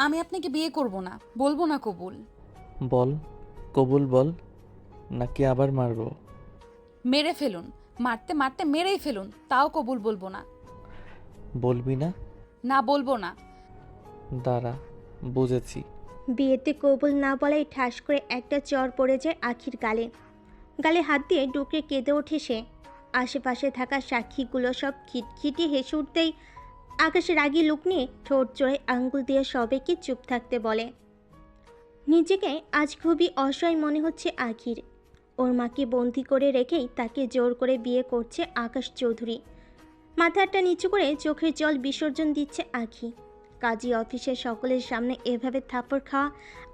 আমি আপনাকে বিয়ে করব না, বলবো না কবুল। বল, কবুল বল, নাকি আবার মারবো? মেরে ফেলুন, মারতে মারতে মেরেই ফেলুন, তাও কবুল বলবো না। বলবি না? না, বলবো না। দাঁড়া, বুঝেছি। বিয়েতে কবুল না বলাই ঠাস করে একটা চর পড়ে যায় আখির গালে। গালে হাত দিয়ে ডুকরে কেঁদে ওঠে সে। আশেপাশে থাকা সাক্ষীগুলো সব খিটখিটি হেসে উঠতেই আকাশে রাগী লুক নিয়ে ঠোঁট জোড়ায় আঙ্গুল দিয়ে সবাইকে চুপ থাকতে বলে। নিজেকে আজ খুবই অসহায় মনে হচ্ছে আখির। ওর মাকে বন্দি করে রেখেই তাকে জোর করে বিয়ে করছে আকাশ চৌধুরী। মাথাটা নিচু করে চোখের জল বিসর্জন দিচ্ছে আখি। কাজী অফিসের সকলের সামনে এভাবে থাপ্পড় খাওয়া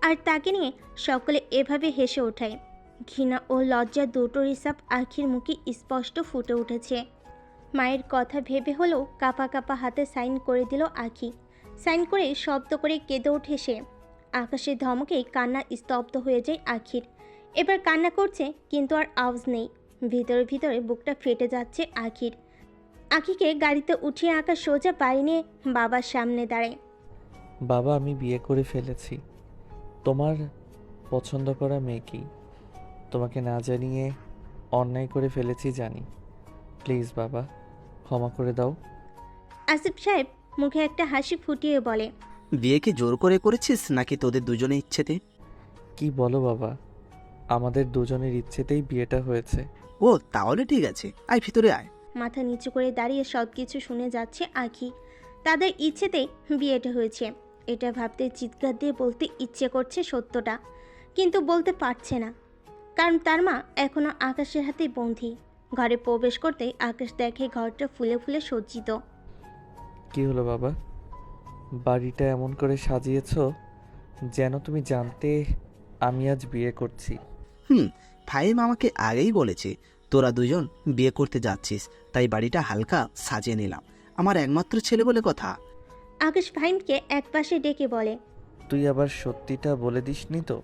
আর তাকে নিয়ে সকলে এভাবে হেসে ওঠায়। ঘৃণা ও লজ্জা দুটোর হিসাব আখির মুখে স্পষ্ট ফুটে উঠেছে। মায়ের কথা ভেবে হলেও কাঁপা কাঁপা হাতে সাইন করে দিল আখি। সাইন করে শব্দ করে কেঁদে ওঠে সে। আকাশের ধমকেই কান্না স্তব্ধ হয়ে যায় আখির। এবার কান্না করছে কিন্তু আর আওয়াজ নেই। ভিতরে ভিতরে বুকটা ফেটে যাচ্ছে আখির। আখিকে গাড়িতে উঠিয়ে আকাশ সোজা বাড়ি নিয়ে বাবার সামনে দাঁড়ায়। বাবা, আমি বিয়ে করে ফেলেছি তোমার পছন্দ করা মেয়েকেই। তোমাকে না জানিয়ে অন্যায় করে ফেলেছি জানি। প্লিজ বাবা, ক্ষমা করে দাও। আসিফ সাহেব মুখে একটা হাসি ফুটিয়ে বলে, বিয়ে কি জোর করে করেছিস নাকি তোদের দুজনের ইচ্ছেতে? কি বলো বাবা, আমাদের দুজনের ইচ্ছেতেই বিয়েটা হয়েছে। ও তাহলে ঠিক আছে, আয় ভিতরে আয়। মাথা নিচু করে দাঁড়িয়ে সব কিছু শুনে যাচ্ছে আখি। তাদের ইচ্ছেতেই বিয়েটা হয়েছে, এটা ভাবতে চিৎকার দিয়ে বলতে ইচ্ছে করছে সত্যটা, কিন্তু বলতে পারছে না, কারণ তার মা এখনও আকাশের হাতে বন্দী। ঘরে প্রবেশ করতেই আকাশ দেখে ঘরটা ফুলে ফুলে সজ্জিত। কি হলো বাবা, বাড়িটা এমন করে সাজিয়েছো যেন তুমি জানতে আমি আজ বিয়ে করছি। ফাহিম আমাকে আগেই বলেছে তোরা দুজন বিয়ে করতে যাচ্ছিস, তাই বাড়িটা হালকা সাজিয়ে নিলাম। আমার একমাত্র ছেলে বলে কথা। আকাশ ফাহিমকে একপাশে ডেকে বলে, তুই আবার সত্যিটা বলে দিসনি তো?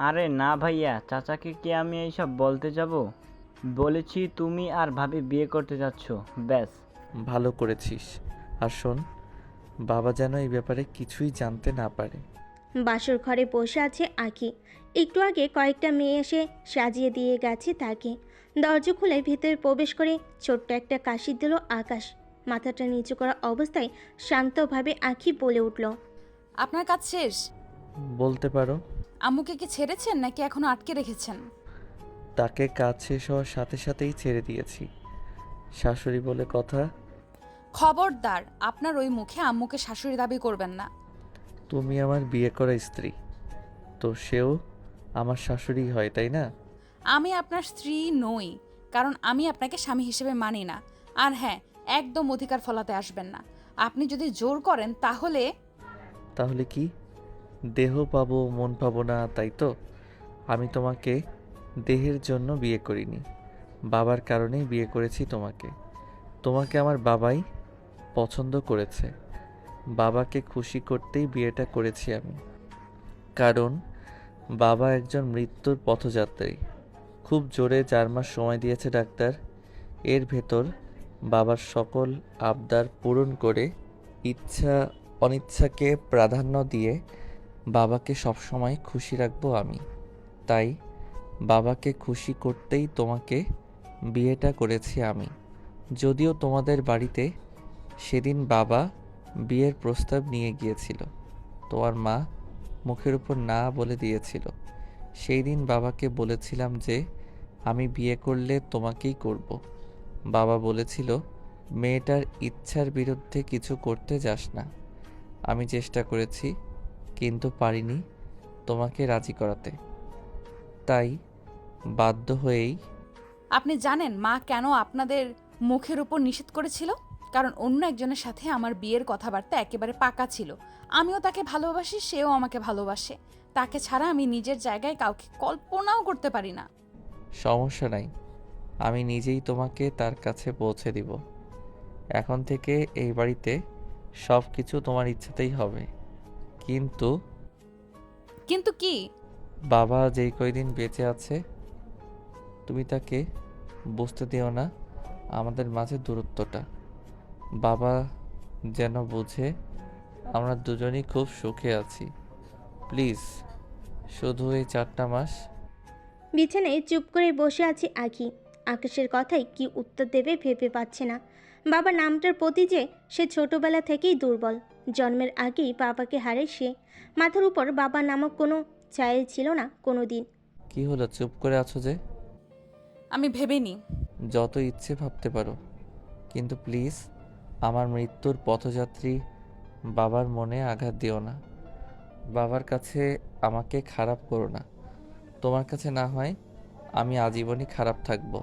আরে না ভাইয়া, চাচাকে কি আমি এইসব বলতে যাব? বলেছি তুমি আর ভাবি বিয়ে করতে যাচ্ছ, ব্যাস। ভালো করেছিস। আর শোন, বাবা যেন এই ব্যাপারে কিছুই জানতে না পারে। বাসর ঘরে বসে আছে আঁকি। একটু আগে কয়েকটা মেয়ে এসে সাজিয়ে দিয়ে গেছে তাকে। দরজা খুলে ভিতরে প্রবেশ করে ছোট্ট একটা কাশি দিল আকাশ। মাথাটা নিচু করা অবস্থায় শান্তভাবে আঁখি বলে উঠল, আপনার কাজ শেষ? বলতে পারো। আম্মুকে কি ছেড়েছেন নাকি এখনো আটকে রেখেছেন? তাকে কাজ শেষ হওয়ার সাথে সাথেই ছেড়ে দিয়েছি। শাশুড়ি বলে কথা। খবরদার, আপনার ওই মুখে আম্মুকে শাশুড়ি দাবি করবেন না। তুমি আমার বিয়ে করা স্ত্রী, তো সেও আমার শাশুড়ি হয়, তাই না? আমি আপনার স্ত্রী নই, কারণ আমি আপনাকে স্বামী হিসেবে মানি না। আর হ্যাঁ, একদম অধিকার ফলাতে আসবেন না। আপনি যদি জোর করেন তাহলে। তাহলে কি? দেহ পাবো, মন পাবো না, তাই তো? আমি তোমাকে দেহের জন্য বিয়ে করিনি, বাবার কারণেই বিয়ে করেছি তোমাকে। তোমাকে আমার বাবাই পছন্দ করেছে। বাবাকে খুশি করতেই বিয়েটা করেছি আমি। কারণ বাবা একজন মৃত্যুর পথযাত্রী। খুব জোরে 4 মাস সময় দিয়েছে ডাক্তার। এর ভেতর বাবার সকল আবদার পূরণ করে ইচ্ছা অনিচ্ছাকে প্রাধান্য দিয়ে বাবাকে সবসময় খুশি রাখবো আমি। তাই বাবাকে খুশি করতেই তোমাকে বিয়েটা করেছি আমি। যদিও তোমাদের বাড়িতে সেদিন বাবা বিয়ের প্রস্তাব নিয়ে গিয়েছিল, তোমার মা মুখের উপর না বলে দিয়েছিল। সেই দিন বাবাকে বলেছিলাম যে আমি বিয়ে করলে তোমাকেই করব। বাবা বলেছিল মেয়েটার ইচ্ছার বিরুদ্ধে কিছু করতে যাস না। আমি চেষ্টা করেছি কিন্তু পারিনি তোমাকে রাজি করাতে, তাই বাধ্য হয়েই। আপনি জানেন মা কেন আপনাদের মুখের উপর নিষেধ করেছিল? কারণ অন্য একজনের সাথে আমার বিয়ের কথাবার্তা একেবারে পাকা ছিল। আমিও তাকে ভালোবাসি, সেও আমাকে ভালোবাসে। তাকে ছাড়া আমি নিজের জায়গায় কাউকে কল্পনাও করতে পারি না। সমস্যা নাই, আমি নিজেই তোমাকে তার কাছে পৌঁছে দিব। এখন থেকে এই বাড়িতে সব কিছু তোমার ইচ্ছাতেই হবে। কিন্তু কিন্তু কি? বাবা যেই কয়দিন বেঁচে আছে তুমি তাকে বুঝতে দিও না আমাদের মাঝে দূরত্বটা। বাবা যেন বুঝে আমরা দুজনই খুব সুখে আছি। প্লিজ শুধু এই 4টা মাস। বিছানায় চুপ করে বসে আছে আঁখি। আকাশের কথায় কি উত্তর দেবে ভেবে পাচ্ছে না। বাবা নামটার প্রতি যে সে ছোটবেলা থেকেই দুর্বল। জন্মের আগেই বাবাকে হারে সে। মাথার উপর বাবা নামক কোনো ছায়া ছিল না কোনো দিন। কি হলো, চুপ করে আছো যে? আমি ভেবেনি। যত ইচ্ছে ভাবতে পারো, কিন্তু প্লিজ আমার মৃত্যুর পথযাত্রী বাবার মনে আঘাত দিও না। বাবার কাছে আমাকে খারাপ করো না। তোমার কাছে না হয় আমি আজীবনই খারাপ থাকবো।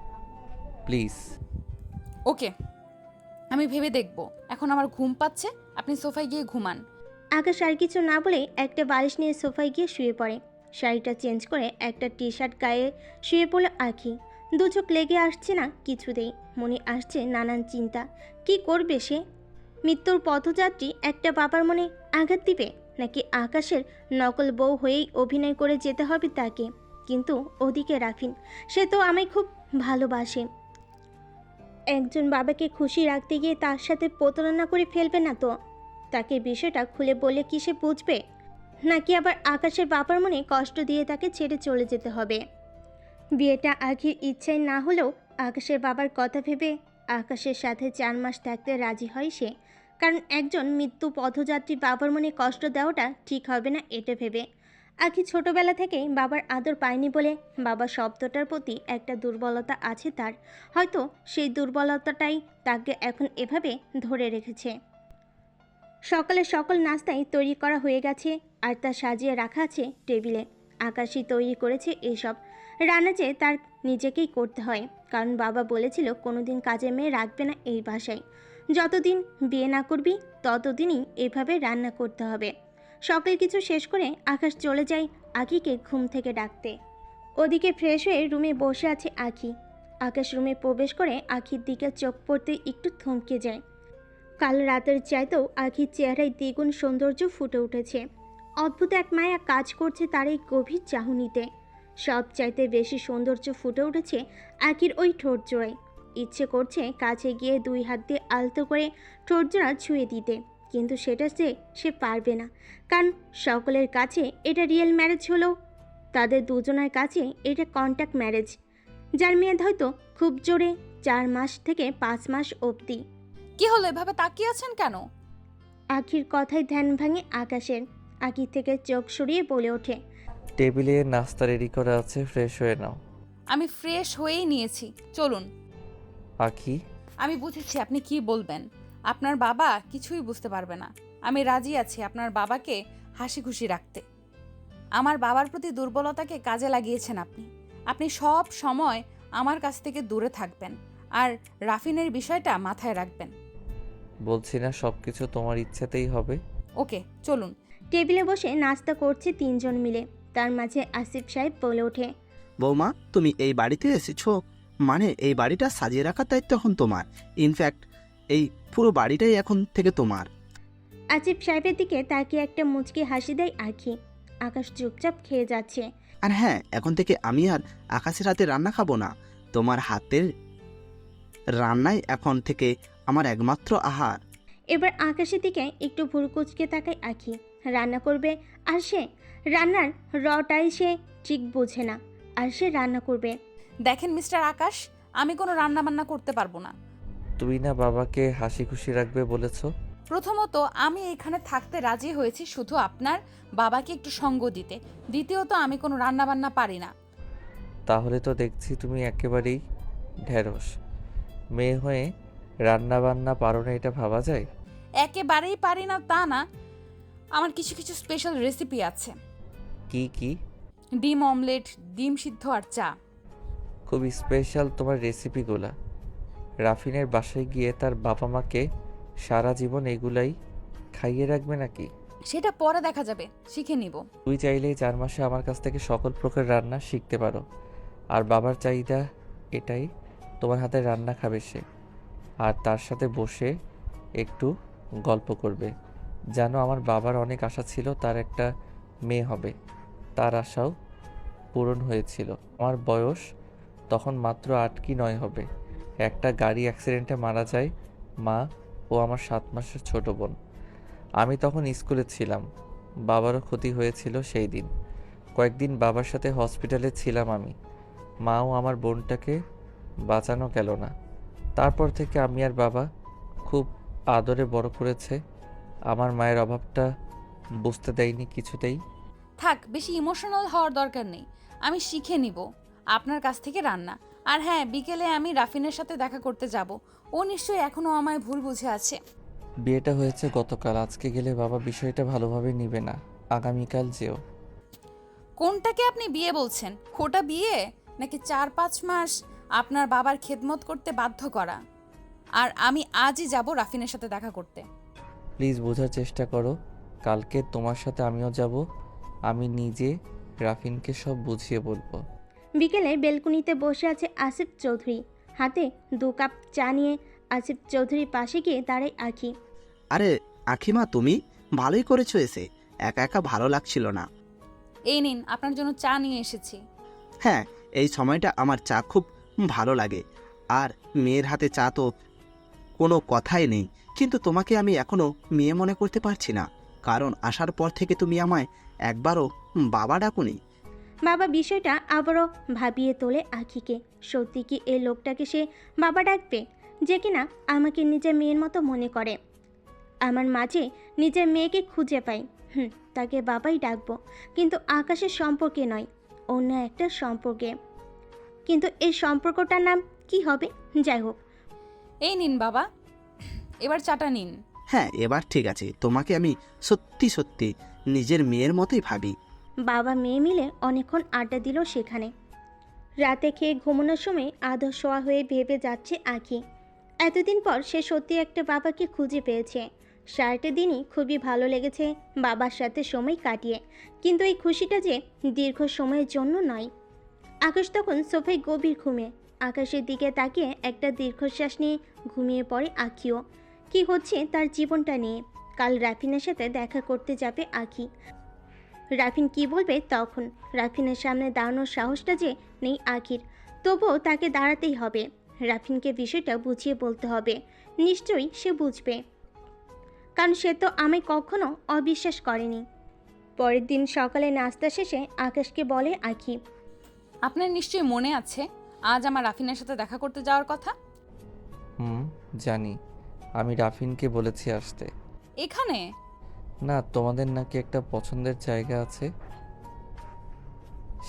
প্লিজ। ওকে, আমি ভেবে দেখব। এখন আমার ঘুম পাচ্ছে, আপনি সোফায় গিয়ে ঘুমান। আকাশ আর কিছু না বলে একটা বালিশ নিয়ে সোফায় গিয়ে শুয়ে পড়ে। শাড়িটা চেঞ্জ করে একটা টি শার্ট গায়ে শুয়ে পড়ল আঁখি। দু চোখ লেগে আসছে না কিছুতেই। মনে আসছে নানান চিন্তা। কি করবে সে? মৃত্যুর পথযাত্রী একটা বাবার মনে আঘাত দিবে, নাকি আকাশের নকল বউ হয়েই অভিনয় করে যেতে হবে তাকে? কিন্তু ওদিকে রাফিন, সে তো আমায় খুব ভালোবাসে। একজন বাবাকে খুশি রাখতে গিয়ে তার সাথে প্রতারণা করে ফেলবে না তো? তাকে বিষয়টা খুলে বলে কি সে বুঝবে, নাকি আবার আকাশের বাবার মনে কষ্ট দিয়ে তাকে ছেড়ে চলে যেতে হবে? বিয়েটা আখির ইচ্ছায় না হলেও আকাশের বাবার কথা ভেবে আকাশের সাথে 4 মাস থাকতে রাজি হয় সে। কারণ একজন মৃত্যু পথযাত্রী বাবার মনে কষ্ট দেওয়াটা ঠিক হবে না এটা ভেবে। আখি ছোটবেলা থেকেই বাবার আদর পায়নি বলে বাবা শব্দটার প্রতি একটা দুর্বলতা আছে তার। হয়তো সেই দুর্বলতাটাই তাকে এখন এভাবে ধরে রেখেছে। সকালে সকল নাস্তাই তৈরি করা হয়ে গেছে আর তা সাজিয়ে রাখা আছে টেবিলে। আকাশই তৈরি করেছে এইসব। রান্না যে তার নিজেকেই করতে হয়, কারণ বাবা বলেছিল কোনোদিন কাজের মেয়ে রাখবে না এই বাসায়। যতদিন বিয়ে না করবি ততদিনই এভাবে রান্না করতে হবে। সকল কিছু শেষ করে আকাশ চলে যায় আখিকে ঘুম থেকে ডাকতে। ওদিকে ফ্রেশ হয়ে রুমে বসে আছে আখি। আকাশ রুমে প্রবেশ করে আখির দিকে চোখ পড়তে একটু থমকে যায়। কাল রাতের চাইতেও আখির চেহারায় দ্বিগুণ সৌন্দর্য ফুটে উঠেছে। অদ্ভুত এক মায়া কাজ করছে তার এই গভীর চাহনিতে। সব চাইতে বেশি সৌন্দর্য ফুটে উঠেছে আখির ওই ঠোঁট জোড়ায়। ইচ্ছে করছে কাছে গিয়ে 2 হাত দিয়ে আলতো করে ঠোঁট জোড়া ছুঁয়ে দিতে, কিন্তু সেটা সে পারবে না। কারণ সকলের কাছে এটা রিয়েল ম্যারেজ হলেও তাদের দুজনের কাছে এটা কন্ট্যাক্ট ম্যারেজ, যার মেয়াদ হয়তো খুব জোরে 4 মাস থেকে 5 মাস অবধি। কি হলো, এভাবে তাকিয়ে আছেন কেন? আখির কথায় ধ্যান ভাঙে আকাশের। আখি থেকে চোখ সরিয়ে বলে ওঠে, টেবিলে নাস্তা রেডি করা আছে, ফ্রেশ হয়ে নাও। আমি ফ্রেশ হয়েই নিয়েছি, চলুন। আখি, আমি বুঝেছি আপনি কি বলবেন। আপনার বাবা কিছুই বুঝতে পারবে না। আমি রাজি আছি আপনার বাবাকে হাসি খুশি রাখতে। আমার বাবার প্রতি দুর্বলতাকে কাজে লাগিয়েছেন আপনি। আপনি সব সময় আমার কাছ থেকে দূরে থাকবেন আর রাফিনের বিষয়টা মাথায় রাখবেন। বলছি না সব কিছু তোমার ইচ্ছাতেই হবে। ওকে, চলুন। টেবিলে বসে নাস্তা করছে 3 জন মিলে। তার মাঝে আসিফ সাহেব বলে ওঠে, বৌমা, তুমি এই বাড়িতে এসেছো, মানে এই বাড়িটা সাজিয়ে রাখার দায়িত্ব এখন তোমার। ইনফ্যাক্ট এই পুরো বাড়িটাই এখন থেকে তোমার। আসিফ সাহেবের দিকে তাকিয়ে একটা মুচকি হাসি দেয় আখি। আকাশ চুপচাপ খেয়ে যাচ্ছে। আর হ্যাঁ, এখন থেকে আমি আর আকাশের হাতে রান্না খাবো না। তোমার হাতের রান্নাই এখন থেকে আমার একমাত্র আহার। এবার আকাশের দিকে একটু ভুরকুচকে তাকায় আখি। রান্না করবে আর সে রান্নার রটাই সে ঠিক বোঝে না, আর সে রান্না করবে। দেখেন মিস্টার আকাশ, আমি কোনো রান্না বান্না করতে পারবো না। তুই না বাবাকে হাসি খুশি রাখবে বলেছো? প্রথমত, আমি এখানে থাকতে রাজি হয়েছি শুধু আপনার বাবাকে একটু সঙ্গ দিতে। দ্বিতীয়ত, আমি কোনো রান্না বান্না পারি না। তাহলে তো দেখছি তুমি একেবারেই ঢেঁড়স। মেয়ে হয়ে রান্না বান্না পারো না, এটা ভাবা যায়? একেবারেই পারি না তা না, আমার কিছু কিছু স্পেশাল রেসিপি আছে। কি কি? ডিম অমলেট, ডিম সিদ্ধ আর চা। খুব স্পেশাল তোমার রেসিপিগুলা। রাফিনের বাসায় গিয়ে তার বাবা মাকে সারা জীবন এগুলাই খাইয়ে রাখবে নাকি? সেটা পরে দেখা যাবে, শিখে নিব। তুই চাইলেই 4 মাসে আমার কাছ থেকে সকল প্রকার রান্না শিখতে পারো। আর বাবার চাহিদা এটাই, তোমার হাতে রান্না খাবে সে, আর তার সাথে বসে একটু গল্প করবে। জানো, আমার বাবার অনেক আশা ছিল তার একটা মেয়ে হবে। তার আশাও পূরণ হয়েছিল। আমার বয়স তখন মাত্র 8 কি 9 হবে। একটা গাড়ি অ্যাক্সিডেন্টে মারা যায় মা ও আমার 7 মাসের ছোট বোন। আমি তখন স্কুলে ছিলাম। বাবারও ক্ষতি হয়েছিল সেই দিন। কয়েকদিন বাবার সাথে হসপিটালে ছিলাম আমি। মাও আমার বোনটাকে বাঁচানো গেল না। তারপর থেকে আমি আর বাবা খুব আদরে বড় করেছে। আমার মায়ের অভাবটা বুঝতে দেয়নি কিছুতেই। থাক, বেশি ইমোশনাল হওয়ার দরকার নেই। আমি শিখে নিব আপনার কাছ থেকে রান্না। আর হ্যাঁ, বিকেলে আমি রাফিনের সাথে দেখা করতে যাব। ও নিশ্চয়ই এখনও আমায় ভুল বুঝে আছে। বিয়েটা হয়েছে গতকাল। আজকে গেলে বাবা বিষয়টা ভালোভাবে নিবে না। আগামীকাল যেও। কোনটাকে আপনি বিয়ে বলছেন? খোটা বিয়ে নাকি 4-5 মাস আপনার বাবার খেদমত করতে বাধ্য করা? আর আমি আজই যাব রাফিনের সাথে দেখা করতে। প্লিজ বোঝার চেষ্টা করো। কালকে তোমার সাথে আমিও যাব। আমি নিজে রাফিনকে সব বুঝিয়ে বলবো। বিকেলে বেলকুনিতে বসে আছে আসিফ চৌধুরী, হাতে 2 কাপ চা নিয়ে আসিফ চৌধুরীর পাশে গিয়ে দাঁড়ায় আখি। আরে আখিমা, তুমি ভালোই করেছো এসে, একা একা ভালো লাগছিল না। এই নিন, আপনার জন্য চা নিয়ে এসেছি। হ্যাঁ, এই সময়টা আমার চা খুব ভালো লাগে। আর মেয়ের হাতে চা তো কোনো কথাই নেই। কিন্তু তোমাকে আমি এখনো মেয়ে মনে করতে পারছি না, কারণ আসার পর থেকে তুমি আমায় একবারও বাবা ডাকুনি। বাবা বিষয়টা আবারও ভাবিয়ে তোলে আখিকে। সত্যি কি এই লোকটাকে সে বাবা ডাকবে, যে কিনা আমাকে নিজের মেয়ের মতো মনে করে? আমার মাঝে নিজের মেয়েকে খুঁজে পাই, তাকে বাবাই ডাকবো, কিন্তু আকাশের সম্পর্কে নয়, অন্য একটা সম্পর্কে। কিন্তু এই সম্পর্কটার নাম কি হবে? যাই হোক, এই নিন বাবা, এবার চাটা নিন। হ্যাঁ, এবার ঠিক আছে। তোমাকে আমি সত্যি সত্যি নিজের মেয়ের মতোই ভাবি। বাবা মেয়ে মিলে অনেকক্ষণ আড্ডা দিল সেখানে। রাতে খেয়ে ঘুমানোর সময় আদর শোয়া হয়ে ভেবে যাচ্ছে আঁখি। এতদিন পর সে সত্যি একটা বাবাকে খুঁজে পেয়েছে। সারাটা দিনই খুবই ভালো লেগেছে বাবার সাথে সময় কাটিয়ে, কিন্তু এই খুশিটা যে দীর্ঘ সময়ের জন্য নয়। আকাশ তখন সোফায় গভীর ঘুমে। আকাশের দিকে তাকিয়ে একটা দীর্ঘশ্বাস নিয়ে ঘুমিয়ে পড়ে আঁখিও। কি হচ্ছে তার জীবনটা নিয়ে? কাল রাফিনের সাথে দেখা করতে যাবে আঁখি। রাফিন কি বলবে তখন? রাফিনের সামনে দাঁড়ানোর সাহসটা যে নেই আখির, তবুও তাকে দাঁড়াতেই হবে। রাফিনকে বিষয়টা বুঝিয়ে বলতে হবে। নিশ্চয়ই সে বুঝবে, কারণ সে তো আমায় কখনো অবিশ্বাস করেনি। পরের দিন সকালে নাস্তা শেষে আকাশকে বলে আখি। আপনার নিশ্চয়ই মনে আছে আজ আমার রাফিনের সাথে দেখা করতে যাওয়ার কথা। জানি। আমি রাফিনকে বলেছি আসতে। এখানে? না, তোমাদের নাকি একটা পছন্দের জায়গা আছে,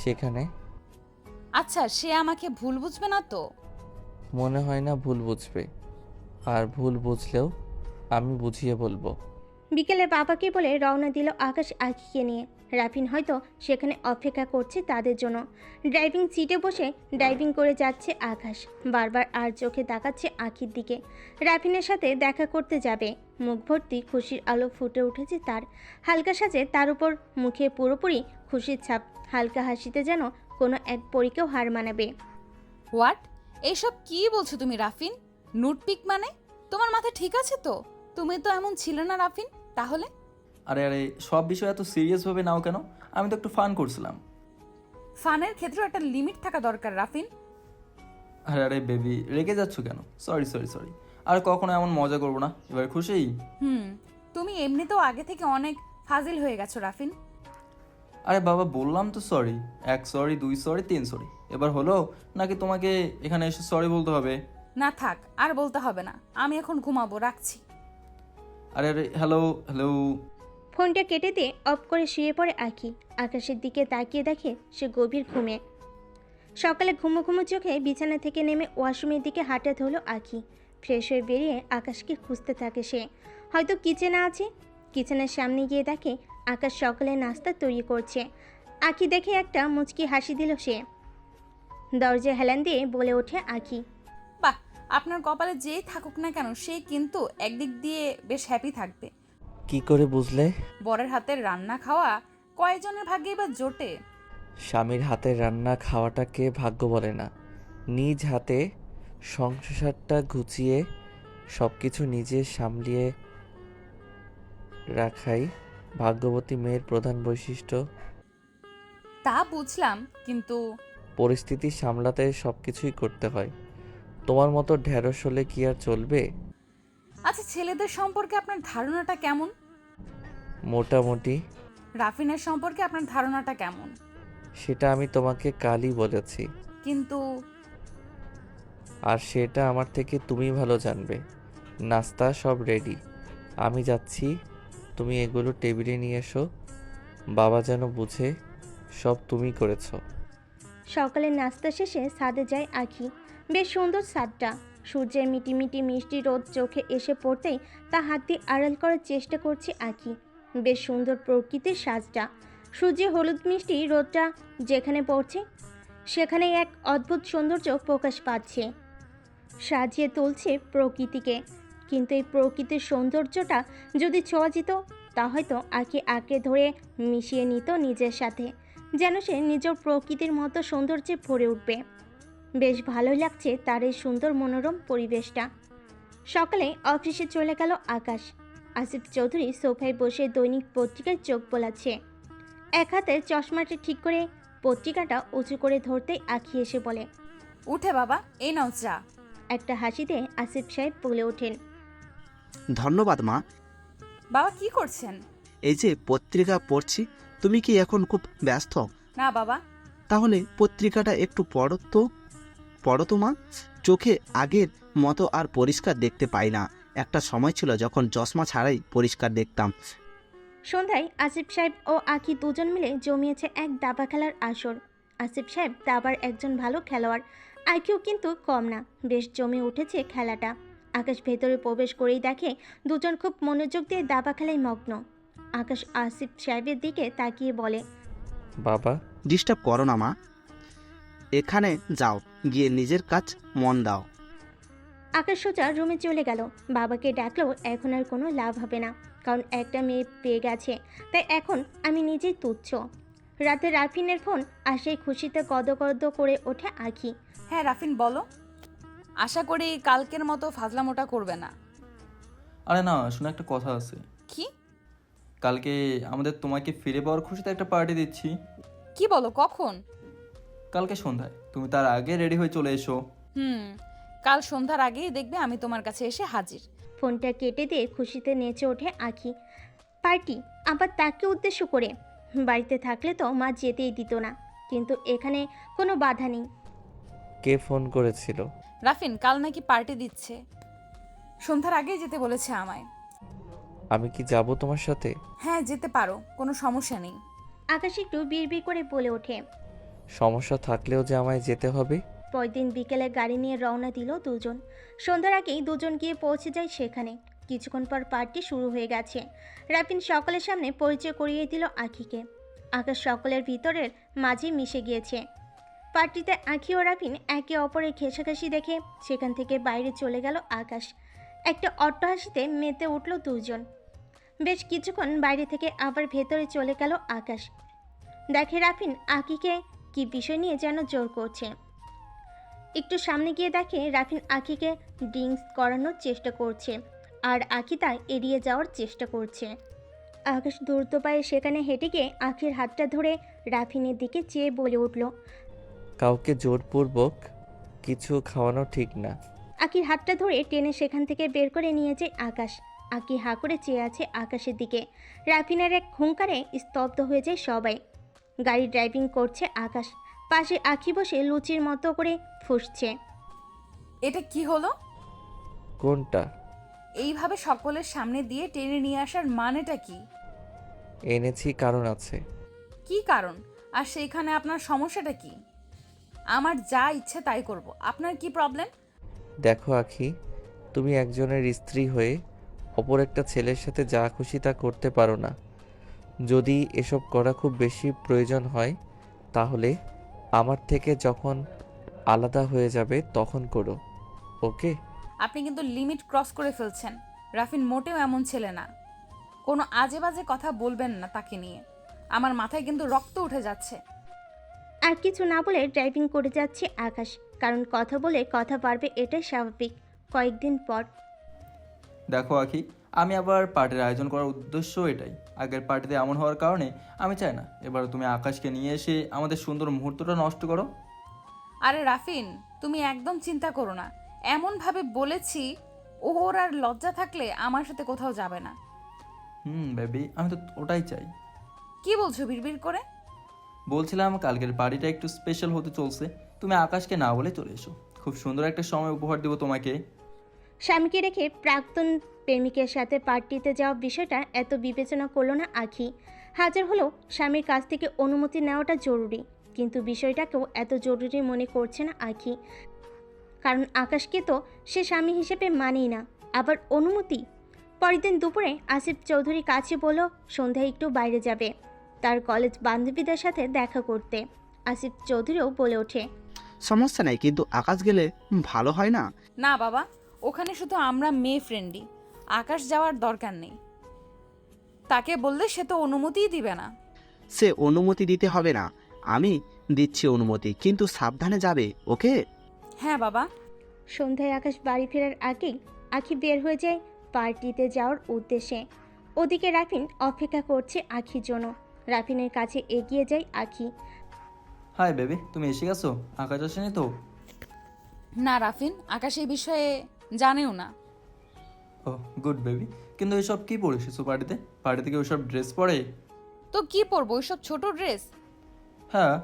সেখানে। আচ্ছা, সে আমাকে ভুল বুঝবে না তো? মনে হয় না ভুল বুঝবে। আর ভুল বুঝলেও আমি বুঝিয়ে বলবো। বিকেলে বাবাকে বলে রওনা দিল আকাশ আখিকে নিয়ে। রাফিন হয়তো সেখানে অপেক্ষা করছে তাদের জন্য। ড্রাইভিং সিটে বসে ড্রাইভিং করে যাচ্ছে আকাশ, বারবার আর চোখে তাকাচ্ছে আখির দিকে। রাফিনের সাথে দেখা করতে যাবে। মুখ ভর্তি খুশির আলো ফুটে উঠেছে তার। হালকা সাজে তার উপর মুখে পুরোপুরি খুশির ছাপ। হালকা হাসিতে যেন কোনো এক পরীকেও হার মানাবে। হোয়াট? এইসব কি বলছো তুমি রাফিন? নুটপিক মানে? তোমার মাথা ঠিক আছে তো? তুমি তো এমন ছিলে না রাফিন। তাহলে আরে আরে, সব বিষয় এত সিরিয়াসভাবে নাও কেন? আমি তো একটু ফান করছিলাম। ফানের ক্ষেত্রেও একটা লিমিট থাকা দরকার রাফিন। আরে আরে বেবি, রেগে যাচ্ছ কেন? সরি সরি সরি, আর কখনো এমন মজা করবো না। এবার খুশি? তুমি এমনিতেও আগে থেকে অনেক ফাজিল হয়ে গেছো রাফিন। আরে বাবা, বললাম তো সরি। 1 sorry, 2 sorry, 3 sorry. এবার হলো নাকি তোমাকে এখানে এসে সরি বলতে হবে? না থাক, আর বলতে হবে না। আমি এখন ঘুমাবো, রাখছি। আরে আরে, হ্যালো হ্যালো। ফোনটা কেটে দিয়ে অফ করে শুয়ে পড়ে আঁখি। আকাশের দিকে তাকিয়ে দেখে সে গভীর ঘুমে। সকালে ঘুমো ঘুমো চোখে বিছানা থেকে নেমে ওয়াশরুমের দিকে হাঁটা ধরল আঁখি। ফ্রেশ হয়ে বেরিয়ে আকাশকে খুঁজতে থাকে সে। হয়তো কিচেনে আছে। কিচেনের সামনে গিয়ে দেখে আকাশ সকালে নাস্তা তৈরি করছে। আঁখি দেখে একটা মুচকি হাসি দিল সে। দরজা হেলান দিয়ে বলে ওঠে আঁখি। বাহ, আপনার কপালে যেই থাকুক না কেন, সে কিন্তু একদিক দিয়ে বেশ হ্যাপি থাকবে। কি করে বুঝলে? বরের হাতের রান্না খাওয়া কয়জনের ভাগ্যেই বা জোটে? স্বামীর হাতের রান্না খাওয়াটাকে ভাগ্য বলে না। নিজ হাতে সংসারটা গুছিয়ে সব কিছু নিজে সামলিয়ে রাখাই ভাগ্যবতী মেয়ের প্রধান বৈশিষ্ট্য। তা বুঝলাম, কিন্তু পরিস্থিতি সামলাতে সব কিছুই করতে হয়। তোমার মতো ঢ্যাঁড়স হলে কি আর চলবে? আচ্ছা, ছেলেদের সম্পর্কে আপনার ধারণাটা কেমন? মোটামুটি। রাফিনের সম্পর্কে আপনার ধারণাটা কেমন? সেটা আমি তোমাকে কালই বলেছি, কিন্তু আর সেটা আমার থেকে তুমি ভালো জানবে। নাস্তা সব রেডি, আমি যাচ্ছি। তুমি এগুলো টেবিলে নিয়ে এসো। বাবা যেন বুঝে সব তুমি করেছো। সকালের নাস্তা শেষে ছাদে যায় আঁখি। বেশ সুন্দর ছাদটা। সূর্যের মিটিমিটি মিষ্টি রোদ চোখে এসে পড়তেই তা হাত দিয়ে আড়াল করার চেষ্টা করছে আঁখি। বেশ সুন্দর প্রকৃতির সাজটা। সূর্যে হলুদ মিষ্টি রোদটা যেখানে পড়ছে সেখানেই এক অদ্ভুত সৌন্দর্য প্রকাশ পাচ্ছে, সাজিয়ে তুলছে প্রকৃতিকে। কিন্তু এই প্রকৃতির সৌন্দর্যটা যদি ছোঁয়া যেত, তা হয়তো আঁখি আঁকড়ে ধরে মিশিয়ে নিত নিজের সাথে, যেন সে নিজের প্রকৃতির মতো সৌন্দর্যে ভরে উঠবে। বেশ ভালোই লাগছে তার এই সুন্দর মনোরম পরিবেশটা। সকালে অফিসে চলে গেল আকাশ। আসিফ চৌধুরী সোফায় বসে দৈনিক পত্রিকায় চোখ বোলাচ্ছে। এক হাতে চশমাটা ঠিক করে পত্রিকাটা উঁচু করে ধরতেই আঁখি এসে বলে, উঠে বাবা, এই নাও চা। একটা হাসিতে আসিফ সাহেব বলে ওঠেন, ধন্যবাদ মা। বাবা কি করছেন? এই যে পত্রিকা পড়ছি। তুমি কি এখন খুব ব্যস্ত? না বাবা। তাহলে পত্রিকাটা একটু পড়ো তো মা। চোখে আগের মতো আর পরিষ্কার দেখতে পাই না। একটা সময় ছিল যখন চশমা ছাড়াই পরিষ্কার দেখতাম। সন্ধ্যায় আসিফ সাহেব ও আঁখি দুজন মিলে জমিয়েছে এক দাবা খেলার আসর। আসিফ সাহেব দাবার একজন ভালো খেলোয়াড়, আইকিউ কিন্তু কম না। বেশ জমে উঠেছে খেলাটা। আকাশ ভেতরে প্রবেশ করেই দেখে দুজন খুব মনোযোগ দিয়ে দাবা খেলায় মগ্ন। আকাশ আসিফ সাহেবের দিকে তাকিয়ে বলে, বাবা, ডিস্টার্ব করো না মা। এখানে যাও, গিয়ে নিজের কাজ মন দাও। আকাশ সোজা রুমে চলে গেল। বাবাকে ডাকলেও এখন আর কোনো লাভ হবে না, কারণ একটা মেয়ে পেয়ে গেছে। তাই এখন আমি নিজেই তুচ্ছ। রাতে রাফিনের ফোন আসেই খুশিতে গদগদ করে ওঠে আঁখি। হ্যাঁ রাফিন বলো। আশা করি কালকের মতো ফাজলামোটা করবে না। আরে না, শুনে একটা কথা আছে। কি? কালকে আমাদের তোমাকে ফিরে পাওয়ার খুশিতে একটা পার্টি দিচ্ছি। কি বলো, কখন? কালকে সন্ধ্যায়, তুমি তার আগে রেডি হয়ে চলে এসো। কাল সন্ধ্যার আগেই দেখবে আমি তোমার কাছে এসে হাজির। ফোনটা কেটে দিয়ে খুশিতে নেচে ওঠে আঁখি। পার্টি? আবার তাকে উদ্দেশ্য করে? বাড়িতে থাকলে তো মা যেতেই দিত না, কিন্তু এখানে কোনো বাধা নেই। কে ফোন করেছিল? রাফিন কাল নাকি পার্টি দিচ্ছে, সন্ধ্যার আগেই যেতে বলেছে আমায়। আমি কি যাব তোমার সাথে? হ্যাঁ যেতে পারো, কোনো সমস্যা নেই। আকাশ একটু বিড়বিড় করে বলে ওঠে। সমস্যা থাকলেও যে আমায় যেতে হবে? পরদিন বিকেলে গাড়ি নিয়ে রওনা দিল দুজন। সন্ধ্যার আগেই দুজন গিয়ে পৌঁছে যায় সেখানে। কিছুক্ষণ পর পার্টি শুরু হয়ে গেছে। রাফিন সকলের সামনে পরিচয় করিয়ে দিল আঁখিকে। আকাশ সকলের ভিতরের মাঝে মিশে গিয়েছে। পার্টিতে আঁখি ও রাফিন একে অপরের ঘেঁষাঘেঁষি দেখে সেখান থেকে বাইরে চলে গেল আকাশ। একটা অট্টহাসিতে মেতে উঠল দুজন। বেশ কিছুক্ষণ বাইরে থেকে আবার ভেতরে চলে গেল আকাশ। দেখে রাফিন আঁখিকে কি বিষয় নিয়ে যেন জোর করছে। একটু সামনে গিয়ে দেখে রাফিন আঁখিকে ড্রিঙ্কস করানোর চেষ্টা করছে, আর আঁখি তা এড়িয়ে যাওয়ার চেষ্টা করছে। আকাশ দ্রুত পায়ে সেখানে হেঁটে গিয়ে আঁখির হাতটা ধরে রাফিনের দিকে চেয়ে বলে উঠল, কাউকে জোরপূর্বক কিছু খাওয়ানো ঠিক না। আঁখির হাতটা ধরে টেনে সেখান থেকে বের করে নিয়ে যায় আকাশ। আঁখি হাঁ করে চেয়ে আছে আকাশের দিকে। রাফিনের এক হুঙ্কারে স্তব্ধ হয়ে যায় সবাই। গাড়ি ড্রাইভিং করছে আকাশ। পাশে আঁখি বসে লুচির মতো করে ফুঁসছে। এটা কি হলো? কোনটা? এইভাবে সকলের সামনে দিয়ে টেনে নিয়ে আসার মানেটা কি? এনেছি কারণ আছে। কি কারণ? আর সেইখানে আপনার সমস্যাটা কি? আমার যা ইচ্ছে তাই করব, আপনার কি প্রবলেম? দেখো আখি, তুমি একজনের স্ত্রী হয়ে অপর একটা ছেলের সাথে যা খুশি তা করতে পারো না। যদি এসব করা খুব বেশি প্রয়োজন হয় তাহলে আমার থেকে যখন আলাদা হয়ে যাবে তখন করো, ওকে? আপনি কিন্তু লিমিট ক্রস করে ফেলছেন। রাফিন মোটেও এমন ছেলে না। কোনো আজে বাজে কথা বলবেন না তাকে নিয়ে। আমার মাথায় কিন্তু রক্ত উঠে যাচ্ছে। আর কিছু না বলে ড্রাইভিং করে যাচ্ছে আকাশ, কারণ কথা বলে কথা পারবে এটাই স্বাভাবিক। কয়েকদিন পর দেখো আখি, আমি আবার পার্টির আয়োজন করার উদ্দেশ্য এটাই। আগের পার্টিতে এমন হওয়ার কারণে আমি চাই না এবার তুমি আকাশকে নিয়ে এসে আমাদের সুন্দর মুহূর্তটা নষ্ট করো। আরে রাফিন, তুমি একদম চিন্তা করো না। এমনভাবে বলেছি, ওর আর লজ্জা থাকলে আমার সাথে কোথাও যাবে না। বেবি, আমি তো ওটাই চাই। কি বলছো বিড়বিড় করে? বলছিলাম কালকের পার্টিটা একটু স্পেশাল হতে চলছে, তুমি আকাশকে না বলে চলে এসো। খুব সুন্দর একটা সময় উপহার দেবো তোমাকে। স্বামীকে রেখে প্রাক্তন প্রেমিকের সাথে পার্টিতে যাওয়া বিষয়টা এত বিবেচনা করলো না আখি। হাজার হলেও স্বামীর কাছ থেকে অনুমতি নেওয়াটা জরুরি, কিন্তু বিষয়টাকেও এত জরুরি মনে করছে না আখি। কারণ আকাশকে তো সে স্বামী হিসেবে মানেই না, আবার অনুমতি। পরের দিন দুপুরে আসিফ চৌধুরী কাছে বলল সন্ধ্যায় একটু বাইরে যাবে, তার কলেজ বান্ধবীদের সাথে দেখা করতে। আসিফ চৌধুরীও বলে ওঠে, সমস্যা নাই, কিন্তু আকাশ গেলে ভালো হয় না? না বাবা, ওখানে শুধু আমরা মেয়ে ফ্রেন্ডই, আকাশ যাওয়ার দরকার নেই। তাকে বললে সে তো অনুমতিই দিবে না। সে অনুমতি দিতে হবে না, আমি দিচ্ছি অনুমতি, কিন্তু সাবধানে যাবে, ওকে? হ্যাঁ বাবা। সন্ধ্যায় আকাশ বাড়ি ফেরার আগেই আখি বের হয়ে যায় পার্টিতে যাওয়ার উদ্দেশ্যে। ওদিকে রাফিন অপেক্ষা করছে আখির জন্য। রাফিনের কাছে এগিয়ে যায় আখি। হাই বেবি, তুমি এসে গেছো? আকাশ আসেনি তো? না রাফিন, আকাশ এই বিষয়ে জানেও না। ও গুড বেবি, কিন্তু এসব কি পরে এসেছো পার্টিতে? পার্টিতে কি ওইসব ড্রেস পরে? তো কি পরবো, ওইসব ছোট ড্রেস? হ্যাঁ।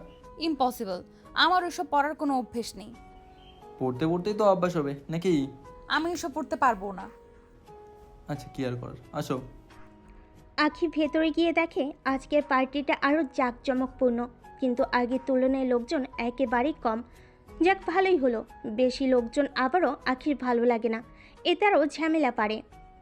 ইম্পসিবল, আমার ওইসব পরার কোনো অভ্যেস নেই। পড়তে পড়তেই তো অভ্যাস হবে নাকি? আমি ওইসব পড়তে পারবো না। আচ্ছা, কি আর করার, আসো। আখি ভেতরে গিয়ে দেখে আজকের পার্টিটা আরও জাঁকজমকপূর্ণ, কিন্তু আগের তুলনায় লোকজন একেবারেই কম। যাক, ভালোই হলো। বেশি লোকজন আবারও আখির ভালো লাগে না, এতে আরও ঝামেলা পারে।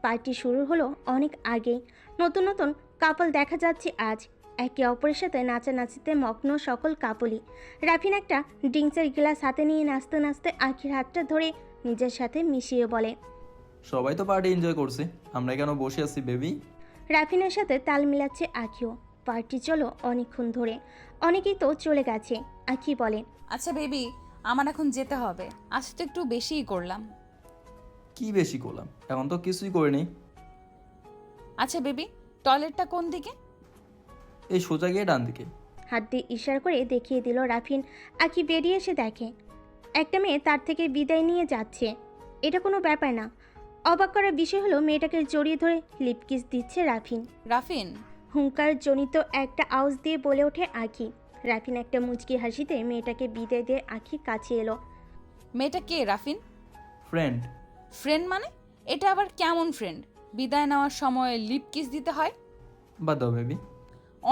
পার্টি শুরু হলো অনেক আগেই। নতুন নতুন কাপল দেখা যাচ্ছে আজ, একে অপরের সাথে নাচানাচিতে মগ্ন সকল কাপলই। রাফিন একটা ড্রিঙ্কসের গ্লাস হাতে নিয়ে নাচতে নাচতে আখির হাতটা ধরে নিজের সাথে মিশিয়ে বলে, সবাই তো পার্টি এনজয় করছে, আমরা কেন বসে আছি বেবি? রাফিনের সাথে তাল মিলাচ্ছে আখিও। পার্টি চলো অনেকক্ষণ ধরে, অনেকেই তো চলে গেছে। আখি বলে, আচ্ছা বেবি, আমার এখন যেতে হবে, আজ তো একটু বেশিই করলাম। কি বেশি করলাম? এখন তো কিছুই করিনি। আচ্ছা বেবি, টয়লেটটা কোন দিকে? এই সোজা গিয়ে ডান দিকে। হাত দিয়ে ইশারা করে দেখিয়ে দিল রাফিন। আখি বেরিয়ে এসে দেখে একটা মেয়ে তার থেকে বিদায় নিয়ে যাচ্ছে। এটা কোনো ব্যাপার না। অবাক করার বিষয় হলো মেয়েটাকে জড়িয়ে ধরে লিপকিস দিচ্ছে রাফিন। রাফিন। হুঙ্কার জনিত একটা আওয়াজ দিয়ে বলে ওঠে আখি। রাফিন একটা মুচকি হাসিতে মেয়েটাকে বিদায় দিয়ে আখি কাছে এলো। মেয়েটা কে রাফিন? ফ্রেন্ড। ফ্রেন্ড মানে? এটা আবার কেমন ফ্রেন্ড? বিদায় নেওয়ার সময় লিপ কিস দিতে হয়? বাদ দাও বেবি।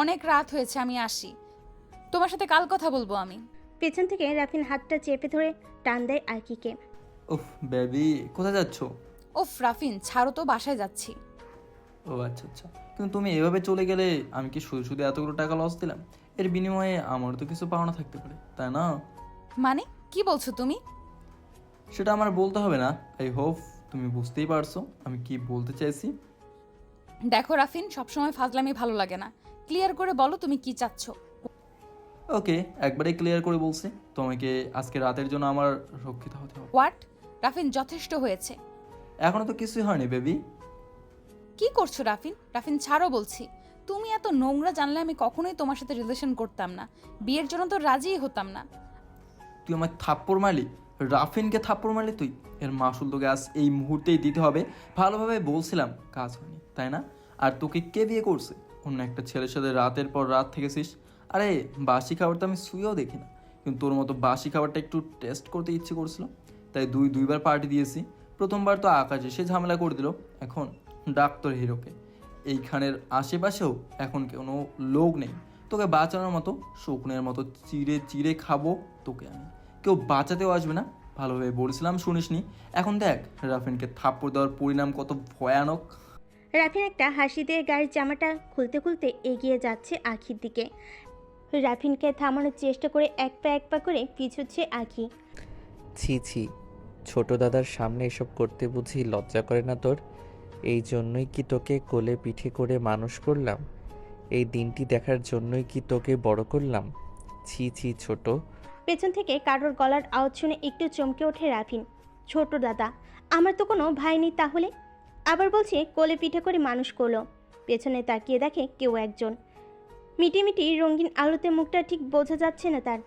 অনেক রাত হয়েছে, আমি আসি, তোমার সাথে কাল কথা বলবো আমি। পেছন থেকে রাফিন হাতটা চেপে ধরে টান দেয় আখিকে। উফ বেবি, কোথায় যাচ্ছো? ওফ রাফিন, ছাড়ো তো, বাসায় যাচ্ছি। ও আচ্ছা আচ্ছা, কিন্তু তুমি এভাবে চলে গেলে আমি কি শুধু শুধু এতগুলো টাকা লস দিলাম? এর বিনিময়ে আমারও তো কিছু পাওনা থাকতে পারে, তাই না? মানে কি বলছো তুমি? সেটা আমার বলতে হবে না। আই হোপ তুমি বুঝতেই পারছো আমি কি বলতে চাইছি। দেখো রাফিন, সবসময় ফাজলামি ভালো লাগে না, ক্লিয়ার করে বলো তুমি কি চাচ্ছ। ওকে, একবারে ক্লিয়ার করে বলছি, তোমাকে আজকে রাতের জন্য আমার রক্ষিত হতে হবে। হোয়াট? রাফিন, যথেষ্ট হয়েছে। এখনো তো কিছুই হয়নি বেবি। কি করছো রাফিন? রাফিন ছাড়ো বলছি। তুমি এত নোংরা জানলে আমি কখনোই তোমার সাথে রিলেশন করতাম না, বিয়ের জন্য তো রাজিই হতাম না। তুই আমার থাপ্পড় মারলি, রাফিনকে থাপ্পড় মারলি তুই। এর মাসুল তোকে আজ এই মুহূর্তেই দিতে হবে। ভালোভাবে বলছিলাম, কাজ হয়নি তাই না? আর তোকে কে বিয়ে করছে? অন্য একটা ছেলের সাথে রাতের পর রাত থেকেছিস। আরে বাসি খাবার তো আমি শুয়েও দেখি না, কিন্তু তোর মতো বাসি খাবারটা একটু টেস্ট করতে ইচ্ছে করছিল, তাই দুইবার পার্টি দিয়েছি। প্রথমবার তো আকাশ এসে ঝামেলা করে দিল, এখন ডাক্তার হিরোকে। এইখানের আশেপাশেও এখন কোনো লোক নেই তোকে বাঁচানোর মতো। শকুনের মতো চিড়ে চিড়ে খাবো তোকে আমি, কেউ বাঁচাতেও আসবে না। ভালোভাবে বলছিলাম, শুনিসনি। এখন দেখ রাফিনকে থাপ্পড় দেওয়ার পরিণাম কত ভয়ানক। রাফিন একটা হাসি দিয়ে গাড়ির জামাটা খুলতে খুলতে এগিয়ে যাচ্ছে আখির দিকে। রাফিনকে থামানোর চেষ্টা করে এক পা করে পিছুচ্ছে আখি। ছি ছি, ছোট দাদার সামনে এসব করতে বুঝি লজ্জা করে না তোর? এই জন্যই কি তোকে কোলে পিঠে করে মানুষ করলাম? এই দিনটি দেখার জন্যই কি তোকে বড় করলাম? ছি ছি ছোট। পেছন থেকে কারোর গলার আওয়াজ শুনে একটু চমকে ওঠে রাফিন। ছোট দাদা? আমার তো কোনো ভাই নেই তাহলে? আবার বলছে কোলে পিঠে করে মানুষ করলো। পেছনে তাকিয়ে দেখে কেউ একজন। মিটিমিটি রঙিন আলোতে মুখটা ঠিক বোঝা যাচ্ছে না তার।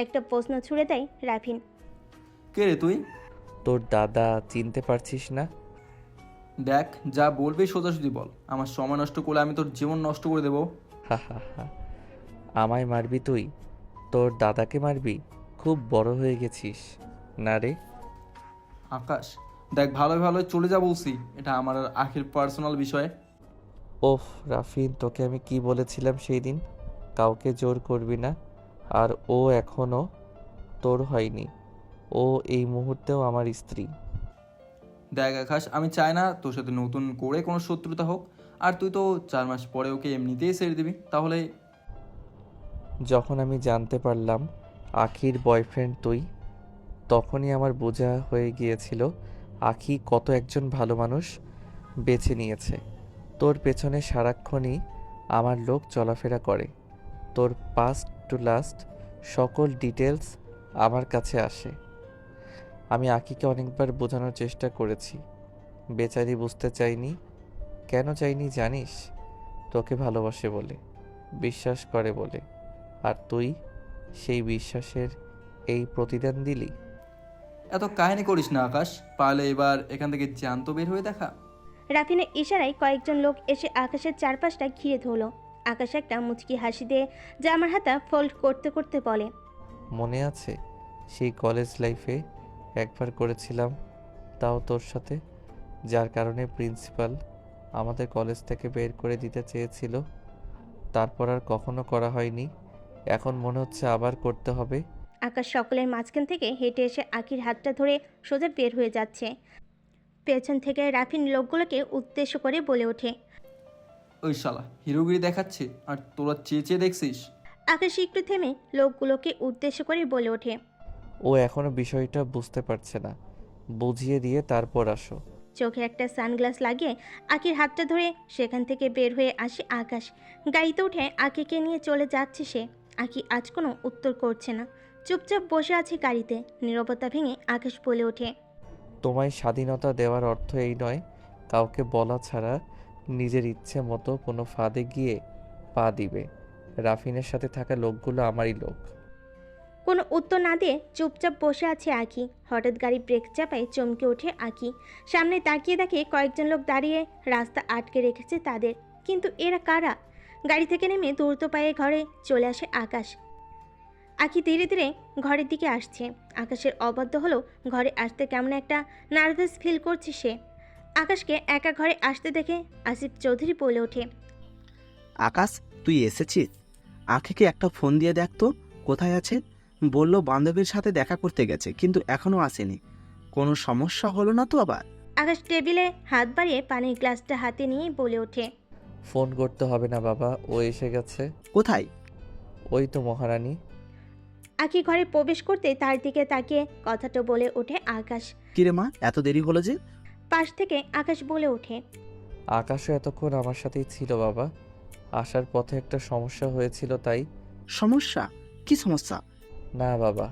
একটা প্রশ্ন ছুড়ে দেয় রাফিন। কে রে তুই? তোর দাদা, চিনতে পারছিস না? দেখ, যা বলবি সোজাসুজি বল। আমার সময় নষ্ট করলে আমি তোর জীবন নষ্ট করে দেবো। হা হা হা। আমায় মারবি তুই? তোর দাদাকে মারবি? খুব বড় হয়ে গেছিস না রে? আকাশ, দেখ, ভালো ভালো চলে যা বলছি। এটা আমার আর আখির পার্সোনাল বিষয়। ওফ রাফিন, তোকে আমি কি বলেছিলাম সেই দিন? কাউকে জোর করবি না। আর ও এখনো তোর হয়নি। ও এই মুহূর্তেও আমার স্ত্রী। দেখ আকাশ, আমি চাই না তোর সাথে নতুন করে কোনো শত্রুতা হোক। আর তুই তো 4 মাস পরে ওকে এমনিতেই ছেড়ে দিবি, তাহলে? যখন আমি জানতে পারলাম আখির বয়ফ্রেন্ড তুই, তখনই আমার বোঝা হয়ে গিয়েছিল আখি কত একজন ভালো মানুষ বেছে নিয়েছে। তোর পেছনে সারাক্ষণই আমার লোক চলাফেরা করে। তোর পাস্ট টু লাস্ট সকল ডিটেলস আমার কাছে আসে। আমি আকিকে অনেকবার বোঝানোর চেষ্টা করেছি, বেচারি বুঝতে চাইনি। কেন চাইনি জানিস? তোকে ভালোবাসে বলে, বিশ্বাস করে বলে। আর তুই সেই বিশ্বাসের এই প্রতিদান দিলি। এত কাহিনী করিস না আকাশ, পারলে এবার এখান থেকে জ্যান্ত বের হয়ে দেখা। রাফিনের ইশারায় কয়েকজন লোক এসে আকাশের চারপাশটা ঘিরে ধরল। আকাশ একটা মুচকি হাসি দিয়ে জামার হাতা ফোল্ড করতে করতে বলে, মনে আছে সেই কলেজ লাইফে একবার করেছিলাম, তাও তোর সাথে, যার কারণে প্রিন্সিপাল আমাদের কলেজ থেকে বের করে দিতে চেয়েছিল। তারপর আর কখনো করা হয়নি। এখন মনে হচ্ছে আবার করতে হবে। আকাশ সকলের মাঝখান থেকে হেঁটে এসে আখির হাতটা ধরে সোজা বের হয়ে যাচ্ছে। পেছন থেকে রাফিন লোকগুলোকে উদ্দেশ্য করে বলে ওঠে, ওই শালা হিরোগিরি দেখাচ্ছে আর তোরা চেয়ে চেয়ে দেখছিস। আকাশ একটু থেমে লোকগুলোকে উদ্দেশ্য করে বলে ওঠে, ও এখনো বিষয়টা বুঝতে পারছে না, বুঝিয়ে দিয়ে তারপর আসো। চোখে একটা সানগ্লাস লাগিয়ে আখির হাতটা ধরে সেখান থেকে বের হয়ে আসে আকাশ। গাড়িতে উঠে আখিকে নিয়ে চলে যাচ্ছে সে। আখি আজ কোনো উত্তর করছে না, চুপচাপ বসে আছে গাড়িতে। নীরবতা ভেঙে আকাশ বলে ওঠে, তোমায় স্বাধীনতা দেওয়ার অর্থ এই নয় কাউকে বলা ছাড়া নিজের ইচ্ছে মতো কোনো ফাঁদে গিয়ে পা দিবে। রাফিনের সাথে থাকা লোকগুলো আমারই লোক। কোনো উত্তর না দিয়ে চুপচাপ বসে আছে আঁকি। হঠাৎ গাড়ি ব্রেক চাপায় চমকে ওঠে আঁকি। সামনে তাকিয়ে দেখে কয়েকজন লোক দাঁড়িয়ে রাস্তা আটকে রেখেছে তাদের। কিন্তু এরা কারা? গাড়ি থেকে নেমে দ্রুত পায়ে ঘরে চলে আসে আকাশ। আঁকি ধীরে ধীরে ঘরের দিকে আসছে। আকাশের অবাধ্য হলো ঘরে আসতে কেমন একটা নার্ভাস ফিল করছে সে। আকাশকে একা ঘরে আসতে দেখে আসিফ চৌধুরী বলে ওঠে, আকাশ, তুই এসেছিস? আখিকে একটা ফোন দিয়ে দেখ তো কোথায় আছে। বললো বান্ধবীর সাথে দেখা করতে গেছে, কিন্তু এখনো আসেনি। কোনো সমস্যা হলো না তো আবার? আকাশ টেবিলে হাত বাড়িয়ে পানির গ্লাসটা হাতে নিয়ে বলে ওঠে, ফোন করতে হবে না বাবা, ও এসে গেছে। কোথায়? ওই তো মহারানী। আঁকি ঘরে প্রবেশ করতে তার দিকে তাকিয়ে কথাটা বলে ওঠে আকাশ। কিরে মা, এত দেরি হলো যে? পাশ থেকে আকাশ বলে ওঠে, আকাশও এতক্ষণ আমার সাথেই ছিল বাবা। আসার পথে একটা সমস্যা হয়েছিল তাই। সমস্যা? কি সমস্যা? না বাবা,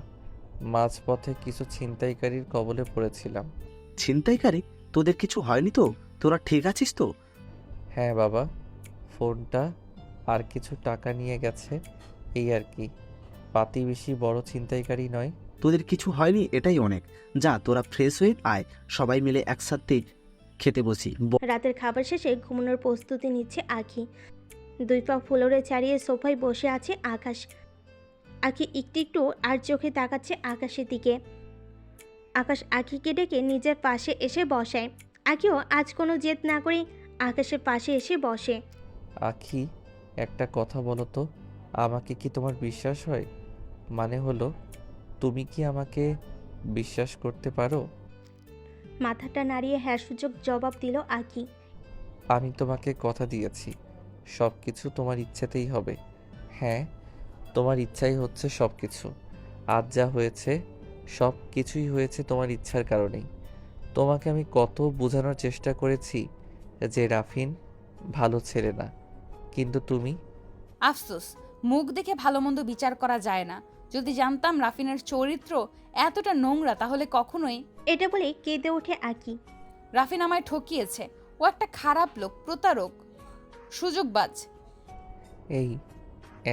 মাঝপথে কিছু ছিনতাইকারীর কবলে পড়েছিলাম। ছিনতাইকারী? তোদের কিছু হয়নি তো? তোরা ঠিক আছিস তো? হ্যাঁ বাবা, ফোনটা আর কিছু টাকা নিয়ে গেছে, এই আর কি। পাতি বেশি বড় ছিনতাইকারী নয়। তোদের কিছু হয়নি, এটাই অনেক। যা, তোরা ফ্রেশ হয়ে আয়, সবাই মিলে একসাথে খেতে বসি। রাতের খাবার শেষে ঘুমানোর প্রস্তুতি নিচ্ছে আঁকি। 2 পা ফ্লোরে ছাড়িয়ে সোফায় বসে আছে আকাশ। আঁকি একটু একটু আর চোখে তাকাচ্ছে আকাশের দিকে। আকাশ আঁকিকে ডেকে নিজের পাশে এসে বসায়। আঁকিও আজ কোনো জেদ না করে আকাশের পাশে এসে বসে। আখি, একটা কথা বলো তো, আমাকে কি তোমার বিশ্বাস হয়? মানে হলো, তুমি কি আমাকে বিশ্বাস করতে পারো? মাথাটা নাড়িয়ে হ্যাঁ সূচক জবাব দিল আঁকি। আমি তোমাকে কথা দিয়েছি, সব কিছু তোমার ইচ্ছেতেই হবে। হ্যাঁ, তোমার ইচ্ছাই হচ্ছে সব কিছু। আজ যা হয়েছে সব কিছুই হয়েছে তোমার ইচ্ছার কারণেই। তোমাকে আমি কত বোঝানোর চেষ্টা করেছি যে রাফিন ভালো ছেলে না, কিন্তু তুমি। আফসোস, মুখ দেখে ভালো মন্দ বিচার করা যায় না। যদি জানতাম রাফিনের চরিত্র এতটা নোংরা তাহলে কখনোই। এটা বলে কেঁদে ওঠে আঁকি। রাফিন আমায় ঠকিয়েছে। ও একটা খারাপ লোক, প্রতারক, সুযোগবাজ। এই,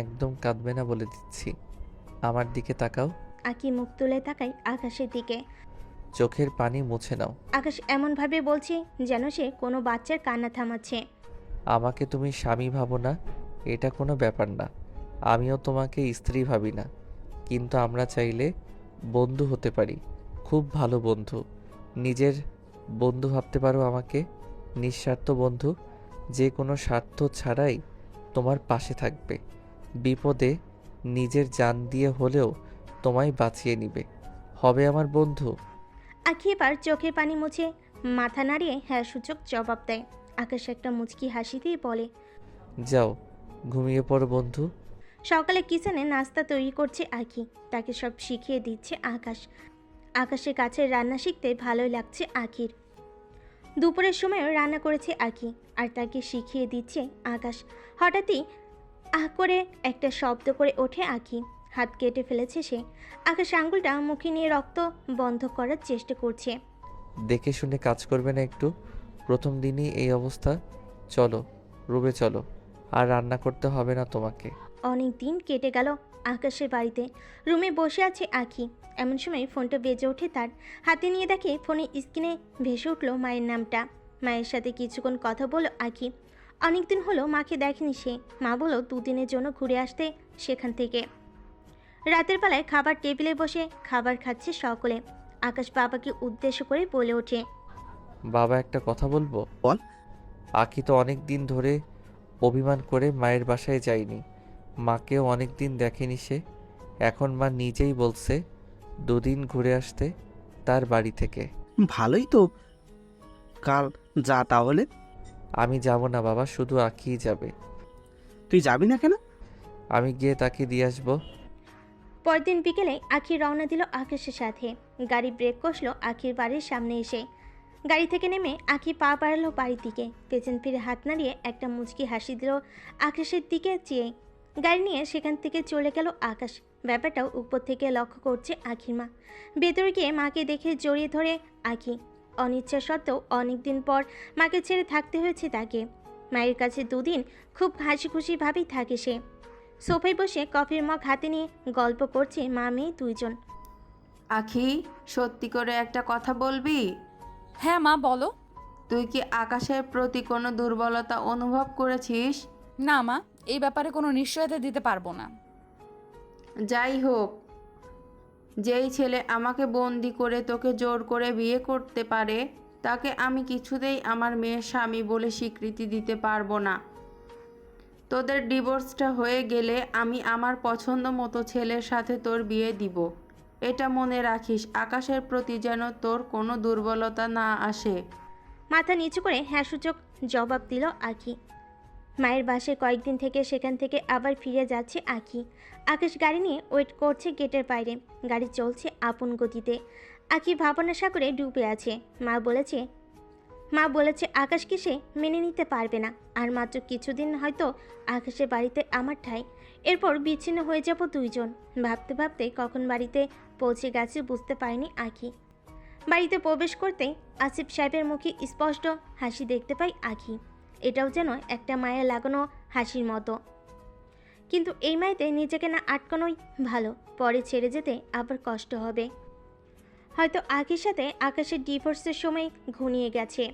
একদম কাঁদবে না বলে দিচ্ছি। আমার দিকে তাকাও। আঁকি মুখ তুলে তাকায় আকাশের দিকে। চোখের পানি মুছে নাও। আকাশ এমনভাবে বলছে যেন সে কোনো বাচ্চার কান্না থামাচ্ছে। আমাকে তুমি স্বামী ভাবো না, এটা কোনো ব্যাপার না। আমিও তোমাকে স্ত্রী ভাবি না, কিন্তু আমরা চাইলে বন্ধু হতে পারি, খুব ভালো বন্ধু। নিজের বন্ধু ভাবতে পারো আমাকে, নিঃস্বার্থ বন্ধু, যে কোনো স্বার্থ ছাড়াই তোমার পাশে থাকবে। বিপদে নিজের জান দিয়ে হলেও তোমায় বাঁচিয়ে নিবে, হবে আমার বন্ধু। আখি এবার চোখের পানি মুছে মাথা নাড়িয়ে হ্যাঁ সূচক জবাব দেয়। আকাশ একটা মুচকি হাসি দিয়ে বলে, যাও ঘুমিয়ে পড়ো বন্ধু। সকালে কিচেনে নাস্তা তৈরি করছে আখি, তাকে সব শিখিয়ে দিচ্ছে আকাশ। আকাশের কাছে রান্না শিখতে ভালোই লাগছে আখির। দুপুরের সময়ও রান্না করেছে আখি আর তাকে শিখিয়ে দিচ্ছে আকাশ। হঠাৎই আহ করে একটা শব্দ করে ওঠে আখি, হাত কেটে ফেলেছে সে। আকাশ আঙ্গুলটা মুখে নিয়ে রক্ত বন্ধ করার চেষ্টা করছে। দেখে শুনে কাজ করবে না একটু? প্রথম দিনই এই অবস্থা। চলো রুমে চলো, আর রান্না করতে হবে না তোমাকে। অনেক দিন কেটে গেল আকাশের বাড়িতে। রুমে বসে আছে আখি, এমন সময় ফোনটা বেজে ওঠে তার। হাতে নিয়ে দেখে ফোনে স্ক্রিনে ভেসে উঠল মায়ের নামটা। মায়ের সাথে কিছুক্ষণ কথা বলল আখি। অনেকদিন হলো মাকে দেখেনি সে। মা বলল দুদিনের জন্য ঘুরে আসতে সেখান থেকে। রাতের বেলায় খাবার টেবিলে বসে খাবার খাচ্ছে সকলে। আকাশ বাবাকে উদ্দেশ্য করে বলে ওঠে, বাবা একটা কথা বলবো? বল। আঁকি তো অনেক দিন ধরে অভিমান করে মায়ের বাসায় যায়নি, মাকেও অনেক দিন দেখেনি সে। এখন মা নিজেই বলছে দুদিন ঘুরে আসতে তার বাড়ি থেকে। ভালোই তো, কাল যা তাহলে। আমি যাব না বাবা, শুধু আঁকিই যাবে। তুই যাবি না কেন? আমি গিয়ে তাকে দিয়ে আসবো। পরদিন বিকেলে আখি রওনা দিল আকাশের সাথে। গাড়ি ব্রেক কষল আখির বাড়ির সামনে এসে। গাড়ি থেকে নেমে আখি পা বাড়ালো বাড়ির দিকে। পেছন ফিরে হাত নাড়িয়ে একটা মুচকি হাসি দিল আকাশের দিকে চেয়ে। গাড়ি নিয়ে সেখান থেকে চলে গেল আকাশ। ব্যাপারটাও উপর থেকে লক্ষ্য করছে আখির মা। ভেতরে গিয়ে মাকে দেখে জড়িয়ে ধরে আখি। অনিচ্ছা সত্ত্বেও অনেকদিন পর মাকে ছেড়ে থাকতে হয়েছে তাকে। মায়ের কাছে দুদিন খুব হাসি খুশিভাবেই থাকে সে। সোফায় বসে কফির মগ হাতে নিয়ে গল্প করছে মা মেয়ে দুইজন। আখি, সত্যি করে একটা কথা বলবি? হ্যাঁ মা বলো। তুই কি আকাশের প্রতি কোনো দুর্বলতা অনুভব করেছিস? না মা, এই ব্যাপারে কোনো নিশ্চয়তা দিতে পারবো না। যাই হোক, যেই ছেলে আমাকে বন্দি করে তোকে জোর করে বিয়ে করতে পারে, তাকে আমি কিছুতেই আমার মেয়ের স্বামী বলে স্বীকৃতি দিতে পারবো না। তোদের ডিভোর্সটা হয়ে গেলে আমি আমার পছন্দ মতো ছেলের সাথে তোর বিয়ে দিব। এটা মনে রাখিস, আকাশের প্রতি যেন তোর কোনো দুর্বলতা না আসে। মাথা নিচু করে হ্যাঁ সূচক জবাব দিল আখি। মায়ের বাসায় কয়েকদিন থেকে সেখান থেকে আবার ফিরে যাচ্ছে আখি। আকাশ গাড়ি নিয়ে ওয়েট করছে গেটের বাইরে। গাড়ি চলছে আপন গতিতে। আখি ভাবনা সাগরে ডুবে আছে। মা বলেছে আকাশকে সে মেনে নিতে পারবে না। আর মাত্র কিছুদিন হয়তো আকাশের বাড়িতে আমার ঠাঁই, এরপর বিচ্ছিন্ন হয়ে যাব দুইজন। ভাবতে ভাবতে কখন বাড়িতে পৌঁছে গেছে বুঝতে পারেনি আখি। বাড়িতে প্রবেশ করতেই আসিফ সাহেবের মুখে স্পষ্ট হাসি দেখতে পাই আখি। এটাও যেন একটা মায়া লাগানো হাসির মতো। কিন্তু এই মায়াতে নিজেকে না আটকানোই ভালো, পরে ছেড়ে যেতে আবার কষ্ট হবে। হয়তো আখির সাথে আকাশের ডিভোর্সের সময় ঘনিয়ে গেছে।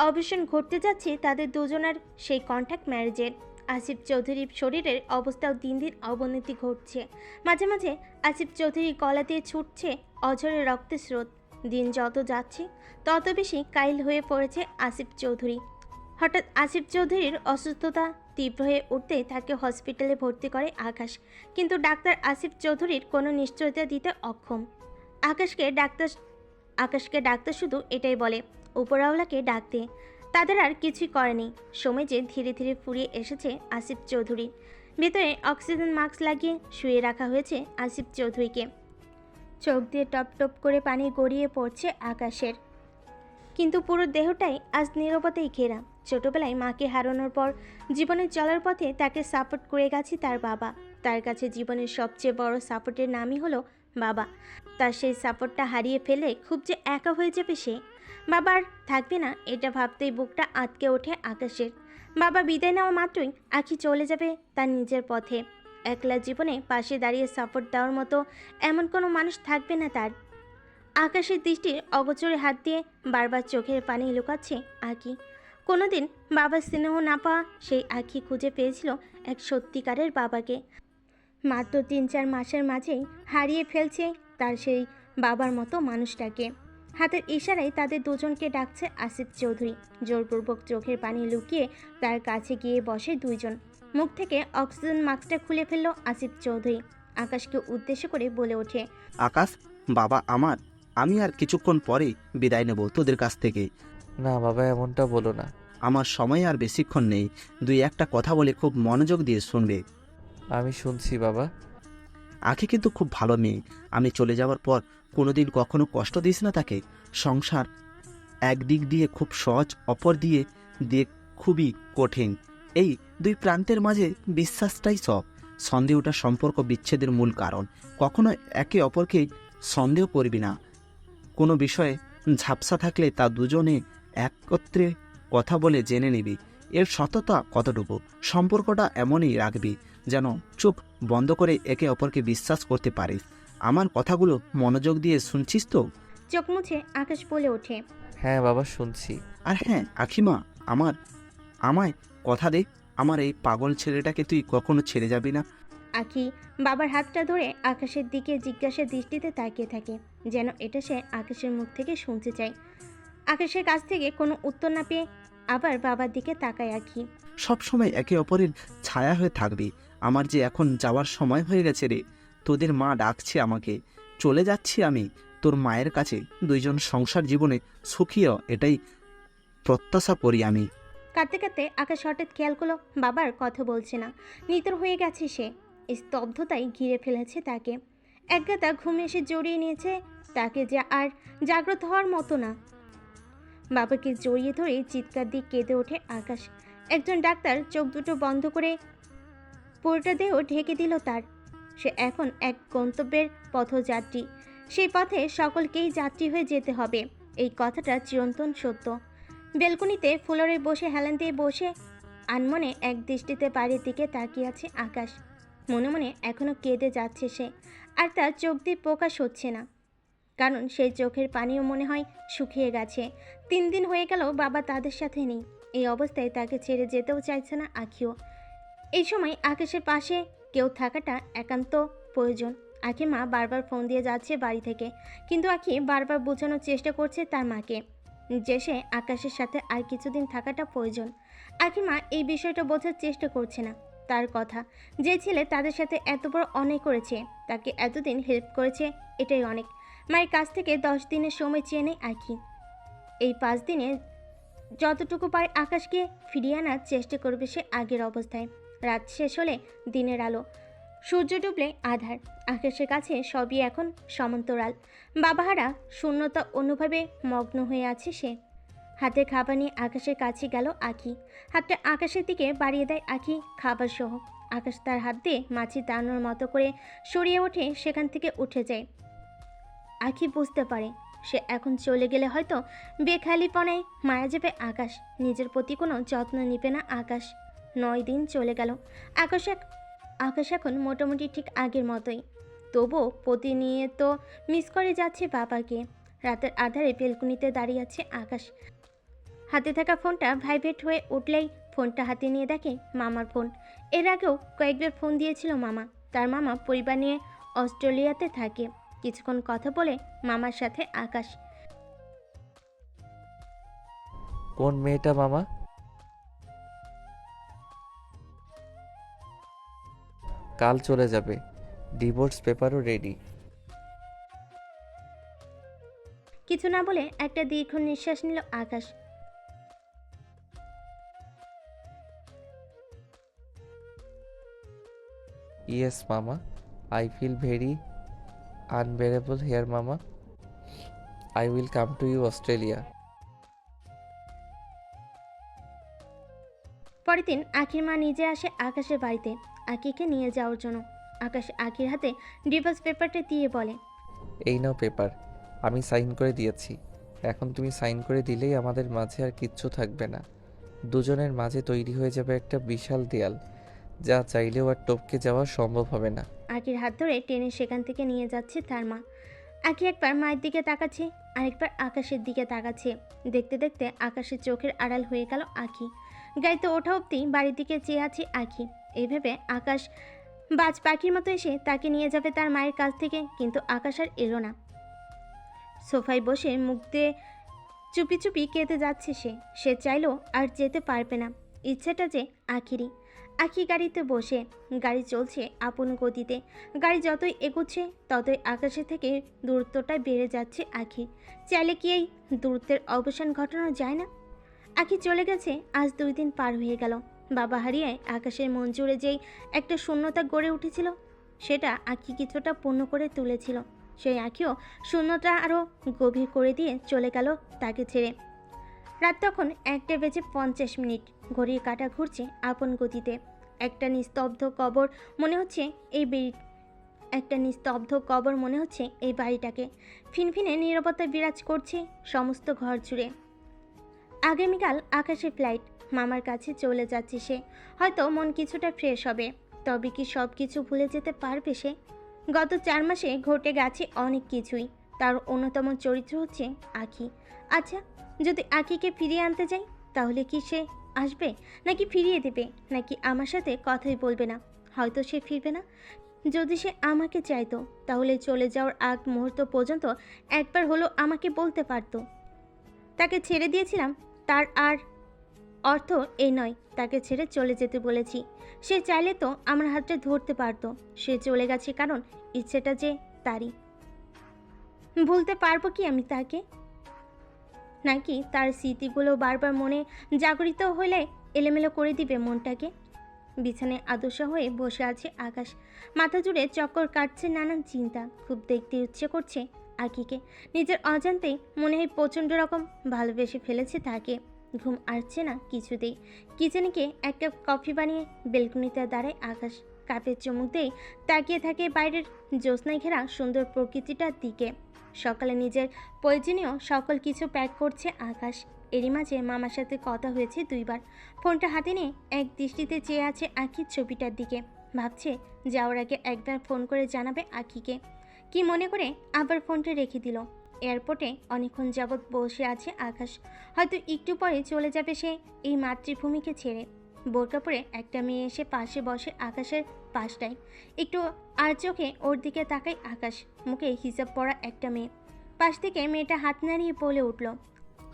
অবসান ঘটতে যাচ্ছে তাদের দুজনের সেই কন্ট্যাক্ট ম্যারেজের। আসিফ চৌধুরীর শরীরের অবস্থাও দিন দিন অবনতি ঘটছে। মাঝে মাঝে আসিফ চৌধুরীর গলা দিয়ে ছুটছে অঝরে রক্তের স্রোত। দিন যত যাচ্ছে তত বেশি কাইল হয়ে পড়েছে আসিফ চৌধুরী। হঠাৎ আসিফ চৌধুরীর অসুস্থতা তীব্র হয়ে উঠতে তাকে হসপিটালে ভর্তি করে আকাশ। কিন্তু ডাক্তার আসিফ চৌধুরীর কোনো নিশ্চয়তা দিতে অক্ষম। আকাশকে ডাক্তার শুধু এটাই বলে, উপরওয়ালাকে ডাকতে। তাদের আর কিছুই করেনি। সময় যে ধীরে ধীরে ফুরিয়ে এসেছে আসিফ চৌধুরী। ভেতরে অক্সিজেন মাস্ক লাগিয়ে শুয়ে রাখা হয়েছে আসিফ চৌধুরীকে। চোখ দিয়ে টপ টপ করে পানি গড়িয়ে পড়ছে আকাশের, কিন্তু পুরো দেহটাই আজ নীরবতাই ঘেরা। ছোটবেলায় মাকে হারানোর পর জীবনের চলার পথে তাকে সাপোর্ট করে গেছে তার বাবা। তার কাছে জীবনের সবচেয়ে বড় সাপোর্টের নামই হলো বাবা। তার সেই সাপোর্টটা হারিয়ে ফেলে খুব যে একা হয়ে যাবে সে। বাবা আর থাকবে না, এটা ভাবতেই বুকটা আটকে ওঠে আকাশের। বাবা বিদায় নেওয়া মাত্রই আখি চলে যাবে তার নিজের পথে। একলা জীবনে পাশে দাঁড়িয়ে সাপোর্ট দেওয়ার মতো এমন কোনো মানুষ থাকবে না তার। আকাশের দৃষ্টির অগোচরে হাত দিয়ে বারবার চোখের পানি লুকাচ্ছে আঁকি। কোনোদিন বাবার স্নেহ না পাওয়া সেই আঁকি খুঁজে পেয়েছিল এক সত্যিকারের বাবাকে। মাত্র 3-4 মাসের মাঝেই হারিয়ে ফেলছে তার সেই বাবার মতো মানুষটাকে। হাতের ইশারায় তাদের দুজনকে ডাকছে আসিফ চৌধুরী। জোরপূর্বক চোখের পানি লুকিয়ে তার কাছে গিয়ে বসে দুইজন। মুখ থেকে অক্সিজেন মাস্কটা খুলে ফেলল আসিফ চৌধুরী। আকাশকে উদ্দেশ্য করে বলে ওঠে, আকাশ, বাবা আমার, আমি আর কিছুক্ষণ পরে বিদায় নেব তোদের কাছ থেকে। না বাবা, এমনটা বলো না। আমার সময় আর বেশিক্ষণ নেই, 2-1টা কথা বলে খুব মনোযোগ দিয়ে শুনবে। আমি শুনছি বাবা। আঁখি কিন্তু খুব ভালো মেয়ে। আমি চলে যাওয়ার পর কোনোদিন কখনো কষ্ট দিস না তাকে। সংসার একদিক দিয়ে খুব সহজ, অপর দিয়ে দিয়ে খুবই কঠিন। এই দুই প্রান্তের মাঝে বিশ্বাসটাই সব। সন্দেহটা সম্পর্ক বিচ্ছেদের মূল কারণ। কখনো একে অপরকে সন্দেহ করবি না। কোনো বিষয়ে ঝাপসা থাকলে তা দুজনে একত্রে কথা বলে জেনে নিবি এর সততা কতটুকু। সম্পর্কটা এমনই রাখবি যেন চোখ বন্ধ করে একে অপরকে বিশ্বাস করতে পারিস। আমার কথাগুলো মনোযোগ দিয়ে শুনছিস তো? চোখ মুছে আকাশ বলে ওঠে, হ্যাঁ বাবা, শুনছি। আর হ্যাঁ আখিমা, আমায় কথা দে, আমার এই পাগল ছেলেটাকে তুই কখনো ছেড়ে যাবি না। আঁকি বাবার হাতটা ধরে আকাশের দিকে জিজ্ঞাসা দৃষ্টিতে তাকিয়ে থাকে, যেন এটা সে আকাশের মুখ থেকে শুনতে চায়। আকাশের কাছ থেকে কোনো উত্তর না পেয়ে আবার বাবার দিকে তাকায় আঁকি। সবসময় একে অপরের ছায়া হয়ে থাকবি। আমার যে এখন যাওয়ার সময় হয়ে গেছে রে। তোদের মা ডাকছে আমাকে, চলে যাচ্ছি আমি তোর মায়ের কাছে। দুইজন সংসার জীবনে সুখীও, এটাই প্রত্যাশা করি আমি। কাঁদতে কাঁদতে আকাশ হঠাৎ খেয়াল করলো বাবার কথা বলছে না, নিতর হয়ে গেছে সে। স্তব্ধতাই ঘিরে ফেলেছে তাকে। একগাদা ঘুম এসে জড়িয়ে নিয়েছে তাকে, যে আর জাগ্রত হওয়ার মতো না। বাবাকে জড়িয়ে ধরে চিৎকার দিয়ে কেঁদে ওঠে আকাশ। একজন ডাক্তার চোখ দুটো বন্ধ করে পুরোটা দেহ ঢেকে দিল তার। সে এখন এক গন্তব্যের পথযাত্রী। সেই পথে সকলকেই যাত্রী হয়ে যেতে হবে, এই কথাটা চিরন্তন সত্য। বেলকনিতে ফ্লোরে বসে হেলান দিয়ে বসে আনমনে এক দৃষ্টিতে বাড়ির দিকে তাকিয়ে আছে আকাশ। মনে মনে এখনো কেঁদে যাচ্ছে সে, আর তার চোখ দিয়ে প্রকাশ হচ্ছে না, কারণ সেই চোখের পানিও মনে হয় শুকিয়ে গেছে। 3 দিন হয়ে গেল বাবা তাদের সাথে নেই। এই অবস্থায় তাকে ছেড়ে যেতেও চাইছে না আখিও। এই সময় আকাশের পাশে কেউ থাকাটা একান্ত প্রয়োজন। আখি মা বারবার ফোন দিয়ে যাচ্ছে বাড়ি থেকে, কিন্তু আখি বারবার বোঝানোর চেষ্টা করছে তার মাকে যে সে আকাশের সাথে আর কিছুদিন থাকাটা প্রয়োজন। আখি মা এই বিষয়টা বোঝার চেষ্টা করছে না তার কথা। যে ছেলে তাদের সাথে এত বড় অন্যায় করেছে, তাকে এতদিন হেল্প করেছে, এটাই অনেক। মায়ের কাছ থেকে 10 দিনের সময় চেয়ে নেয় আখি। এই 5 দিনে যতটুকু পারে আকাশকে ফিরিয়ে আনার চেষ্টা করবে সে আগের অবস্থায়। রাত শেষ হলে দিনের আলো, সূর্য ডুবলে আধার। আকাশের কাছে সবই এখন সমান্তরাল। বাবাহারা শূন্যতা অনুভবে মগ্ন হয়ে আছে সে। হাতে খাবার নিয়ে আকাশের কাছে গেল আখি। হাতটা আকাশের দিকে বাড়িয়ে দেয় আখি খাবার সহ। আকাশ তার হাত দিয়ে মাছি দাঁড়ানোর মতো করে সরিয়ে ওঠে, সেখান থেকে উঠে যায়। আখি বুঝতে পারে সে এখন চলে গেলে হয়তো বেখালিপনায় মারা যাবে আকাশ। নিজের প্রতি কোনো যত্ন নিবে না আকাশ। 9 দিন চলে গেল। আকাশ এখন মোটামুটি ঠিক আগের মতোই, তবুও প্রতিনিয়ত মিস করে যাচ্ছে বাবাকে। রাতের আধারে বেলকুনিতে দাঁড়িয়ে আছে আকাশ। হাতে থাকা ফোনটা ভাইব্রেট হয়ে উঠলেই ফোনটা হাতে নিয়ে দেখে মামার ফোন। এর আগেও কয়েকবার ফোন দিয়েছিল মামা। তার মামা পরিবার নিয়ে অস্ট্রেলিয়াতে থাকে। কিছুক্ষণ কথা বলে মামার সাথে আকাশ। কোন মেয়েটা মামা? কাল চলে যাবে, ডিভোর্স পেপারও রেডি। কিছু না বলে একটা দীর্ঘ নিঃশ্বাস নিল আকাশ। ইয়েস মামা, I feel very unbearable here মামা। I will come to you Australia. পরের দিন আখির মা নিজে আসে আকাশের বাড়িতে আকিকে নিয়ে যাওয়ার জন্য। আকাশ আখির হাতে ডিভোর্স পেপারটা দিয়ে বলে, এই নাও পেপার, আমি সাইন করে দিয়েছি। এখন তুমি সাইন করে দিলেই আমাদের মাঝে আর কিচ্ছু থাকবে না। দুজনের মাঝে তৈরি হয়ে যাবে একটা বিশাল দেয়াল, যা চাইলেও আর টপকে যাওয়া সম্ভব হবে না। আখির হাত ধরে টেনে সেখান থেকে নিয়ে যাচ্ছে তার মা। আঁকি একবার মায়ের দিকে তাকাচ্ছে, আরেকবার আকাশের দিকে তাকাচ্ছে। দেখতে দেখতে আকাশের চোখের আড়াল হয়ে গেল আঁকি। গাড়িতে ওঠা অবধি বাড়ির দিকে চেয়ে আছে আঁকি। এইভাবে আকাশ বাজ পাখির মতো এসে তাকে নিয়ে যাবে তার মায়ের কাছ থেকে, কিন্তু আকাশ আর এলো না। সোফায় বসে মুখ দিয়ে চুপি চুপি কেঁদে যাচ্ছে সে চাইলেও আর যেতে পারবে না। ইচ্ছেটা যে আখিরই। আখি গাড়িতে বসে, গাড়ি চলছে আপন গতিতে। গাড়ি যতই এগোচ্ছে ততই আকাশের থেকে দূরত্বটা বেড়ে যাচ্ছে আখির। চাইলে কি এই দূরত্বের অবসান ঘটানো যায় না? আখি চলে গেছে আজ 2 দিন পার হয়ে গেল। বাবা হারিয়ে আকাশের মন জুড়ে যেই একটা শূন্যতা গড়ে উঠেছিল, সেটা আখি কিছুটা পূর্ণ করে তুলেছিল। সেই আখিও শূন্যতা আরও গভীর করে দিয়ে চলে গেল তাকে ছেড়ে। রাত তখন 1:50 ঘড়ির কাঁটা ঘুরছে আপন গতিতে। একটা নিস্তব্ধ কবর মনে হচ্ছে এই বাড়িটাকে। ফিনফিনে নীরবতা বিরাজ করছে সমস্ত ঘর জুড়ে। আগামীকাল আকাশে ফ্লাইট। মামার কাছে চলে যাচ্ছে সে। হয়তো মন কিছুটা ফ্রেশ হবে। তবে কি সব কিছু ভুলে যেতে পারবে সে? গত 4 মাসে ঘটে গেছে অনেক কিছুই। তার অন্যতম চরিত্র হচ্ছে আঁখি। আচ্ছা, যদি আঁখিকে ফিরিয়ে আনতে যাই, তাহলে কি সে আসবে, নাকি ফিরিয়ে দেবে, নাকি আমার সাথে কথাই বলবে না? হয়তো সে ফিরবে না। যদি সে আমাকে চাইতো, তাহলে চলে যাওয়ার আগ মুহূর্ত পর্যন্ত একবার হলো আমাকে বলতে পারতো। তাকে ছেড়ে দিয়েছিলাম, তার আর অর্থ এই নয় তাকে ছেড়ে চলে যেতে বলেছি। সে চাইলে তো আমার হাতটা ধরতে পারতো। সে চলে গেছে কারণ ইচ্ছেটা যে তারই। ভুলতে পারবো কি আমি তাকে? নাকি তার স্মৃতিগুলো বারবার মনে জাগরিত হলে এলোমেলো করে দিবে মনটাকে? বিছানায় আদর্শ হয়ে বসে আছে আকাশ। মাথা জুড়ে চক্কর কাটছে নানান চিন্তা। খুব দেখতে ইচ্ছে করছে আঁকিকে। নিজের অজান্তেই মনে হয় প্রচণ্ড রকম ভালোবেসে ফেলেছে তাকে। ঘুম আসছে না কিছুতেই। কিচেনে গিয়ে এক কাপ কফি বানিয়ে বেলকনিতে দাঁড়ায় আকাশ। কাপের চুমুক দিয়েই তাকিয়ে থাকে বাইরের জ্যোৎস্নায় ঘেরা সুন্দর প্রকৃতিটার দিকে। সকালে নিজের প্রয়োজনীয় সকল কিছু প্যাক করছে আকাশ। এরই মাঝে মামার সাথে কথা হয়েছে 2 বার। ফোনটা হাতে নিয়ে এক দৃষ্টিতে চেয়ে আছে আঁখির ছবিটার দিকে। ভাবছে যাওয়ার আগে একবার ফোন করে জানাবে আঁখিকে। কি মনে করে আবার ফোনটা রেখে দিল। এয়ারপোর্টে অনেকক্ষণ যাবৎ বসে আছে আকাশ। হয়তো একটু পরে চলে যাবে সে এই মাতৃভূমিকে ছেড়ে। বোরকা পরে একটা মেয়ে এসে পাশে বসে আকাশের পাশটায়। একটু আর চোখে ওর দিকে তাকায় আকাশ। মুখে হিজাব পরা একটা মেয়ে। পাশ থেকে মেয়েটা হাত নাড়িয়ে বলে উঠল।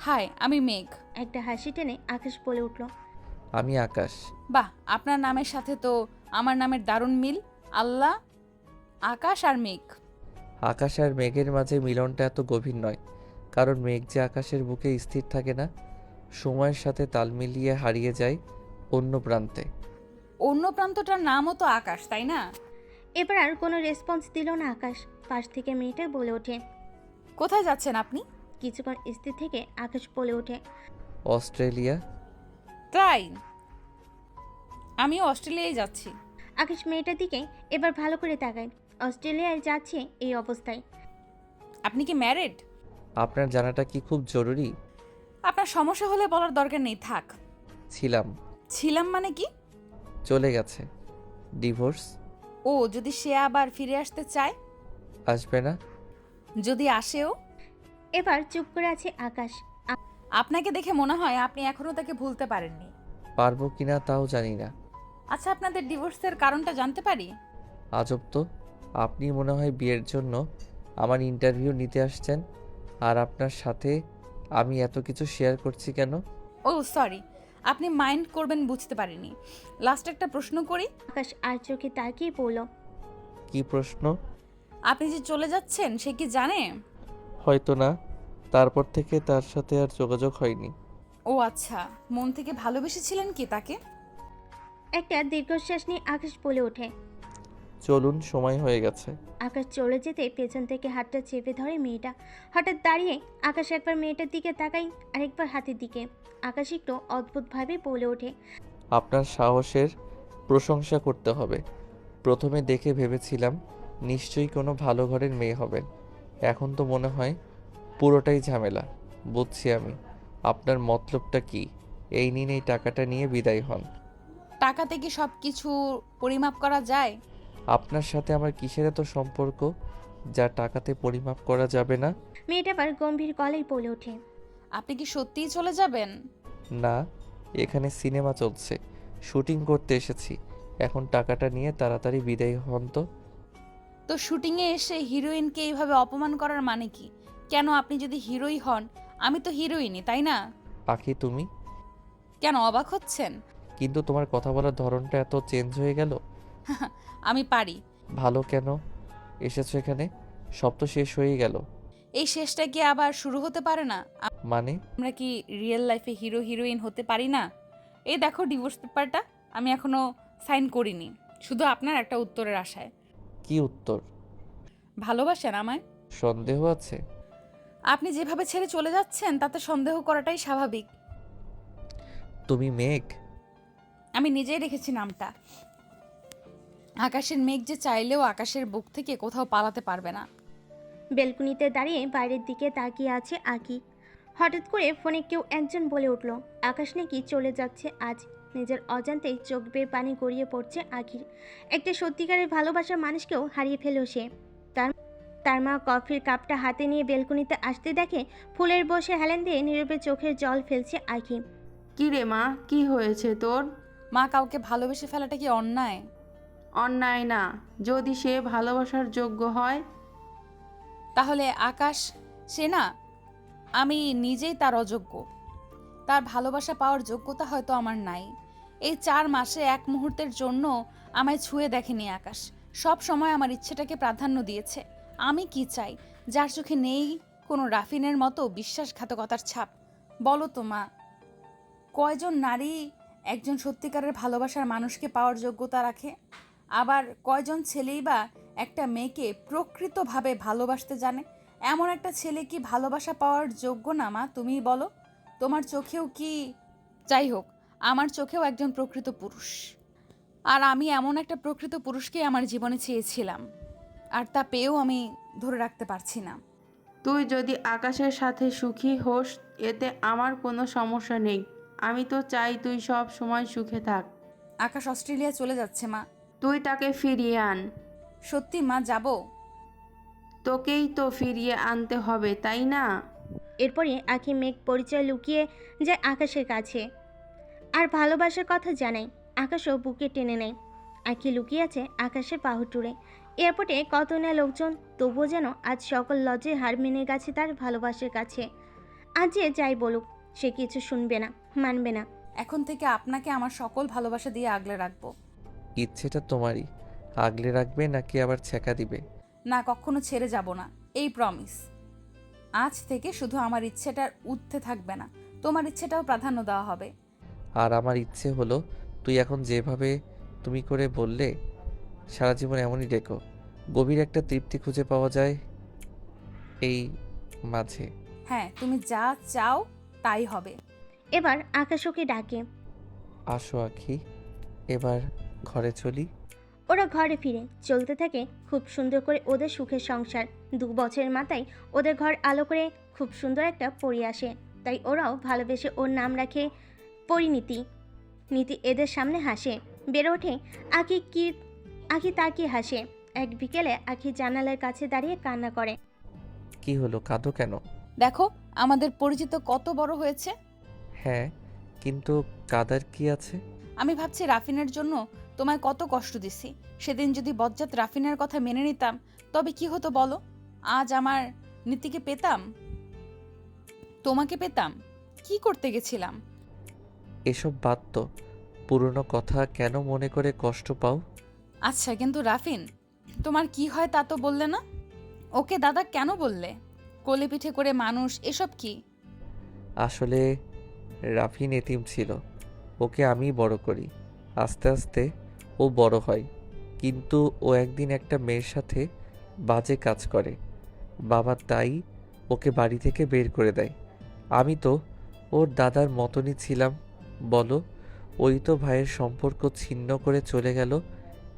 হাই, আমি মেঘ। একটা হাসি টেনে আকাশ বলে উঠল। আমি আকাশ। বাহ, আপনার নামের সাথে তো আমার নামের দারুণ মিল। আল্লাহ, আকাশ আর মেঘ। আকাশ আর মেঘের মাঝে মিলনটা এত গভীর নয়, কারণ মেঘ যে আকাশের বুকে স্থির থাকে না, সময়ের সাথে তাল মিলিয়ে হারিয়ে যায় অন্য প্রান্তে। অন্য প্রান্তটার নামও তো আকাশ, তাই না? এবার আর কোনো রেসপন্স দিল না আকাশ। পাশ থেকে মেয়েটা বলে ওঠে। কোথায় যাচ্ছেন আপনি? কিছুক্ষণ স্থির থেকে আকাশ বলে ওঠে। অস্ট্রেলিয়া। তাই? আমিও অস্ট্রেলিয়ায় যাচ্ছি। আকাশ মেয়েটার দিকে এবার ভালো করে তাকায়। অস্ট্রেলিয়ায় যাচ্ছে এই অবস্থায়। আপনি কি ম্যারিড? আপনার জানাটা কি খুব জরুরি? আপনার সমস্যা হলে বলার দরকার নেই, থাক। ছিলাম মানে কি? চলে গেছে। ডিভোর্স। ও, যদি সে আবার ফিরে আসতে চায়? আসবে না। যদি আসেও? এবার চুপ করে আছে আকাশ। আপনাকে দেখে মনে হয় আপনি এখনো তাকে ভুলতে পারেননি। পারবো কিনা তাও জানি না। আচ্ছা, আপনাদের ডিভোর্সের কারণটা জানতে পারি? আজব তো, আপনি মনে হয় বিয়ের জন্য আমার ইন্টারভিউ নিতে আসছেন, আর আপনার সাথে আমি এত কিছু শেয়ার করছি কেন? ও সরি, আপনি মাইন্ড করবেন বুঝতে পারিনি। লাস্ট একটা প্রশ্ন করি। আকাশ আর চোখে তাকিয়ে বলল। কি প্রশ্ন? আপনি যে চলে যাচ্ছেন সে কি জানে? হয়তো না, তারপর থেকে তার সাথে আর যোগাযোগ হয়নি। ও আচ্ছা, মন থেকে ভালোবেসেছিলেন কি তাকে? একটা দীর্ঘশ্বাস নিয়ে আকাশ বলে ওঠে। চলুন, সময় হয়ে গেছে। আকাশ চলে যেতে পেছন থেকে হাতটা চেপে ধরে মেয়েটা। হঠাৎ দাঁড়িয়ে আকাশ একবার মেয়েটার দিকে তাকাই, আরেকবার হাতের দিকে। আকাশ একটু অদ্ভুতভাবে বলে ওঠে। আপনার সাহসের প্রশংসা করতে হবে। প্রথমে দেখে ভেবেছিলাম নিশ্চয়ই কোনো ভালো ঘরের মেয়ে হবেন, এখন তো মনে হয় পুরোটাই ঝামেলা। বুঝছি আমি। আপনার মতলবটা কি? এই নিন, এই টাকাটা নিয়ে বিদায় হন। টাকাতে কি সব কিছু পরিমাপ করা যায়? আপনার সাথে আমার কিসের এত সম্পর্ক? যা টাকাতে পরিমাপ করা যাবে না। মেয়েটা আবার গম্ভীর গলায় বলে ওঠে। আপনি কি সত্যিই চলে যাবেন? না, এখানে সিনেমা চলছে, শুটিং করতে এসেছি। এখন টাকাটা নিয়ে তাড়াতাড়ি বিদায় হন তো। তো শুটিংয়ে এসে হিরোইনকে এইভাবে অপমান করার মানে কি? কেন, আপনি যদি হিরোই হন, আমি তো হিরোইনই, তাই না? আখি তুমি, কেন অবাক হচ্ছেন? কিন্তু তোমার কথা বলার ধরনটা এত চেঞ্জ হয়ে গেল। আমি পারি। ভালো কেন এসেছো এখানে? সব তো শেষ হয়ে গেল। এই শেষটা কি আবার শুরু হতে পারে না? মানে? আমরা কি রিয়েল লাইফে হিরো হিরোইন হতে পারি না? এই দেখো ডিভোর্স পেপারটা, আমি এখনো সাইন করিনি, শুধু আপনার একটা উত্তরের আশায়। কি উত্তর? ভালোবাসেন আমায়? সন্দেহ আছে? আপনি যেভাবে ছেড়ে চলে যাচ্ছেন তাতে সন্দেহ করাটাই স্বাভাবিক। তুমি মেঘ? আমি নিজেই রেখেছি নামটা। আকাশের মেঘ যে চাইলেও আকাশের বুক থেকে কোথাও পালাতে পারবে না। বেলকুনিতে দাঁড়িয়ে বাইরের দিকে তাকিয়ে আছে আঁকি। হঠাৎ করে ফোনে কেউ একজন বলে উঠল, আকাশ নাকি চলে যাচ্ছে আজ। নিজের অজান্তেই চোখ বেয়ে পানি গড়িয়ে পড়ছে আঁকির। একটা সত্যিকারের ভালোবাসার মানুষকেও হারিয়ে ফেলল সে। তার মা কফির কাপটা হাতে নিয়ে বেলকুনিতে আসতে দেখে ফুলের বসে হেলেন দিয়ে নীরবে চোখের জল ফেলছে আঁকি। কি রে মা, কি হয়েছে তোর? মা, কাউকে ভালোবেসে ফেলাটা কি অন্যায়? অন্যায় না, যদি সে ভালোবাসার যোগ্য হয়। তাহলে আকাশ সে না, আমি নিজেই তার অযোগ্য। তার ভালোবাসা পাওয়ার যোগ্যতা হয়তো আমার নাই। এই 4 মাসে এক মুহূর্তের জন্য আমায় ছুঁয়ে দেখেনি আকাশ। সব সময় আমার ইচ্ছেটাকে প্রাধান্য দিয়েছে। আমি কি চাই? যার চোখে নেই কোনো রাফিনের মতো বিশ্বাসঘাতকতার ছাপ। বলো তো মা, কয়জন নারী একজন সত্যিকারের ভালোবাসার মানুষকে পাওয়ার যোগ্যতা রাখে? আবার কয়জন ছেলেই বা একটা মেয়েকে প্রকৃতভাবে ভালোবাসতে জানে? এমন একটা ছেলে কি ভালোবাসা পাওয়ার যোগ্য না মা, তুমিই বলো? তোমার চোখেও কি? যাই হোক, আমার চোখেও একজন প্রকৃত পুরুষ। আর আমি এমন একটা প্রকৃত পুরুষকে আমার জীবনে চেয়েছিলাম, আর তা পেয়েও আমি ধরে রাখতে পারছি না। তুই যদি আকাশের সাথে সুখী হোস এতে আমার কোনো সমস্যা নেই। আমি তো চাই তুই সব সময় সুখে থাক। আকাশ অস্ট্রেলিয়া চলে যাচ্ছে মা। তুই তাকে ফিরিয়ে আন। সত্যি মা, যাব? তোকেই তো ফিরিয়ে আনতে হবে, তাই না? এরপরে আঁকি মেঘ পরিচয় লুকিয়ে যায় আকাশের কাছে আর ভালোবাসার কথা জানায়। আকাশও বুকে টেনে নেয়। আঁকি লুকিয়ে আছে আকাশের পাহুটুরে। এয়ারপোর্টে কত না লোকজন, তবুও যেন আজ সকল লজ্জে হার মেনে গেছে তার ভালোবাসার কাছে। আজ যে যাই বলুক সে কিছু শুনবে না, মানবে না। এখন থেকে আপনাকে আমার সকল ভালোবাসা দিয়ে আগলে রাখবো। ইচ্ছেটা তোমারই, আগলে রাখবে নাকি আবার ছ্যাঁকা দিবে? না, কখনো ছেড়ে যাব না, এই প্রমিস। আজ থেকে শুধু আমার ইচ্ছেটার ঊর্ধ্বে থাকবে না, তোমার ইচ্ছেটাও প্রাধান্য দেওয়া হবে। আর আমার ইচ্ছে হলো তুই এখন যেভাবে তুমি করে বললে সারা জীবন এমনই ডেকো। গভীর একটা তৃপ্তি খুঁজে পাওয়া যায় এই মাঝে। হ্যাঁ, তুমি যা চাও তাই হবে। এবার আকাশ ওকে ডাকে। আসো আখি, এবার ঘরে চলি। ওরা ঘরে ফিরে চলতে থাকে খুব সুন্দর করে ওদের সুখের সংসার। 2 বছরের মাথায় ওদের ঘর আলো করে খুব সুন্দর একটা পরি আসে। তাই ওরাও ভালোবেসে ওর নাম রাখে পরিণীতি। নীতি এদের সামনে হাসে। বেড়ে ওঠে আঁকি তাকিয়ে হাসে। এক বিকেলে আঁকি জানালার কাছে দাঁড়িয়ে কান্না করে। কি হলো, কাঁদো কেন? দেখো আমাদের পরিচিত কত বড় হয়েছে। হ্যাঁ, কিন্তু কাদার কি আছে? আমি ভাবছি রাফিনের জন্য তোমায় কত কষ্ট দিছি। সেদিন যদি বজ্জাত রাফিনের কথা মেনে নিতাম তবে কি হতো বলো? আজ আমার নীতিকে পেতাম, তোমাকে পেতাম। কি করতে গেছিলাম? এসব বাদ তো, পুরনো কথা কেন মনে করে কষ্ট পাও? আচ্ছা, কিন্তু রাফিন তোমার কি হয় তা তো বললে না। ওকে দাদা কেন বললে? কোলে পিঠে করে মানুষ, এসব কি? আসলে রাফিন এতিম ছিল, ওকে আমি বড় করি। আস্তে আস্তে ও বড় হয়, কিন্তু ও একদিন একটা মেয়ের সাথে বাজে কাজ করে। বাবা তাই ওকে বাড়ি থেকে বের করে দেয়। আমি তো ওর দাদার মতনই ছিলাম বলো। ওই তো ভাইয়ের সম্পর্ক ছিন্ন করে চলে গেল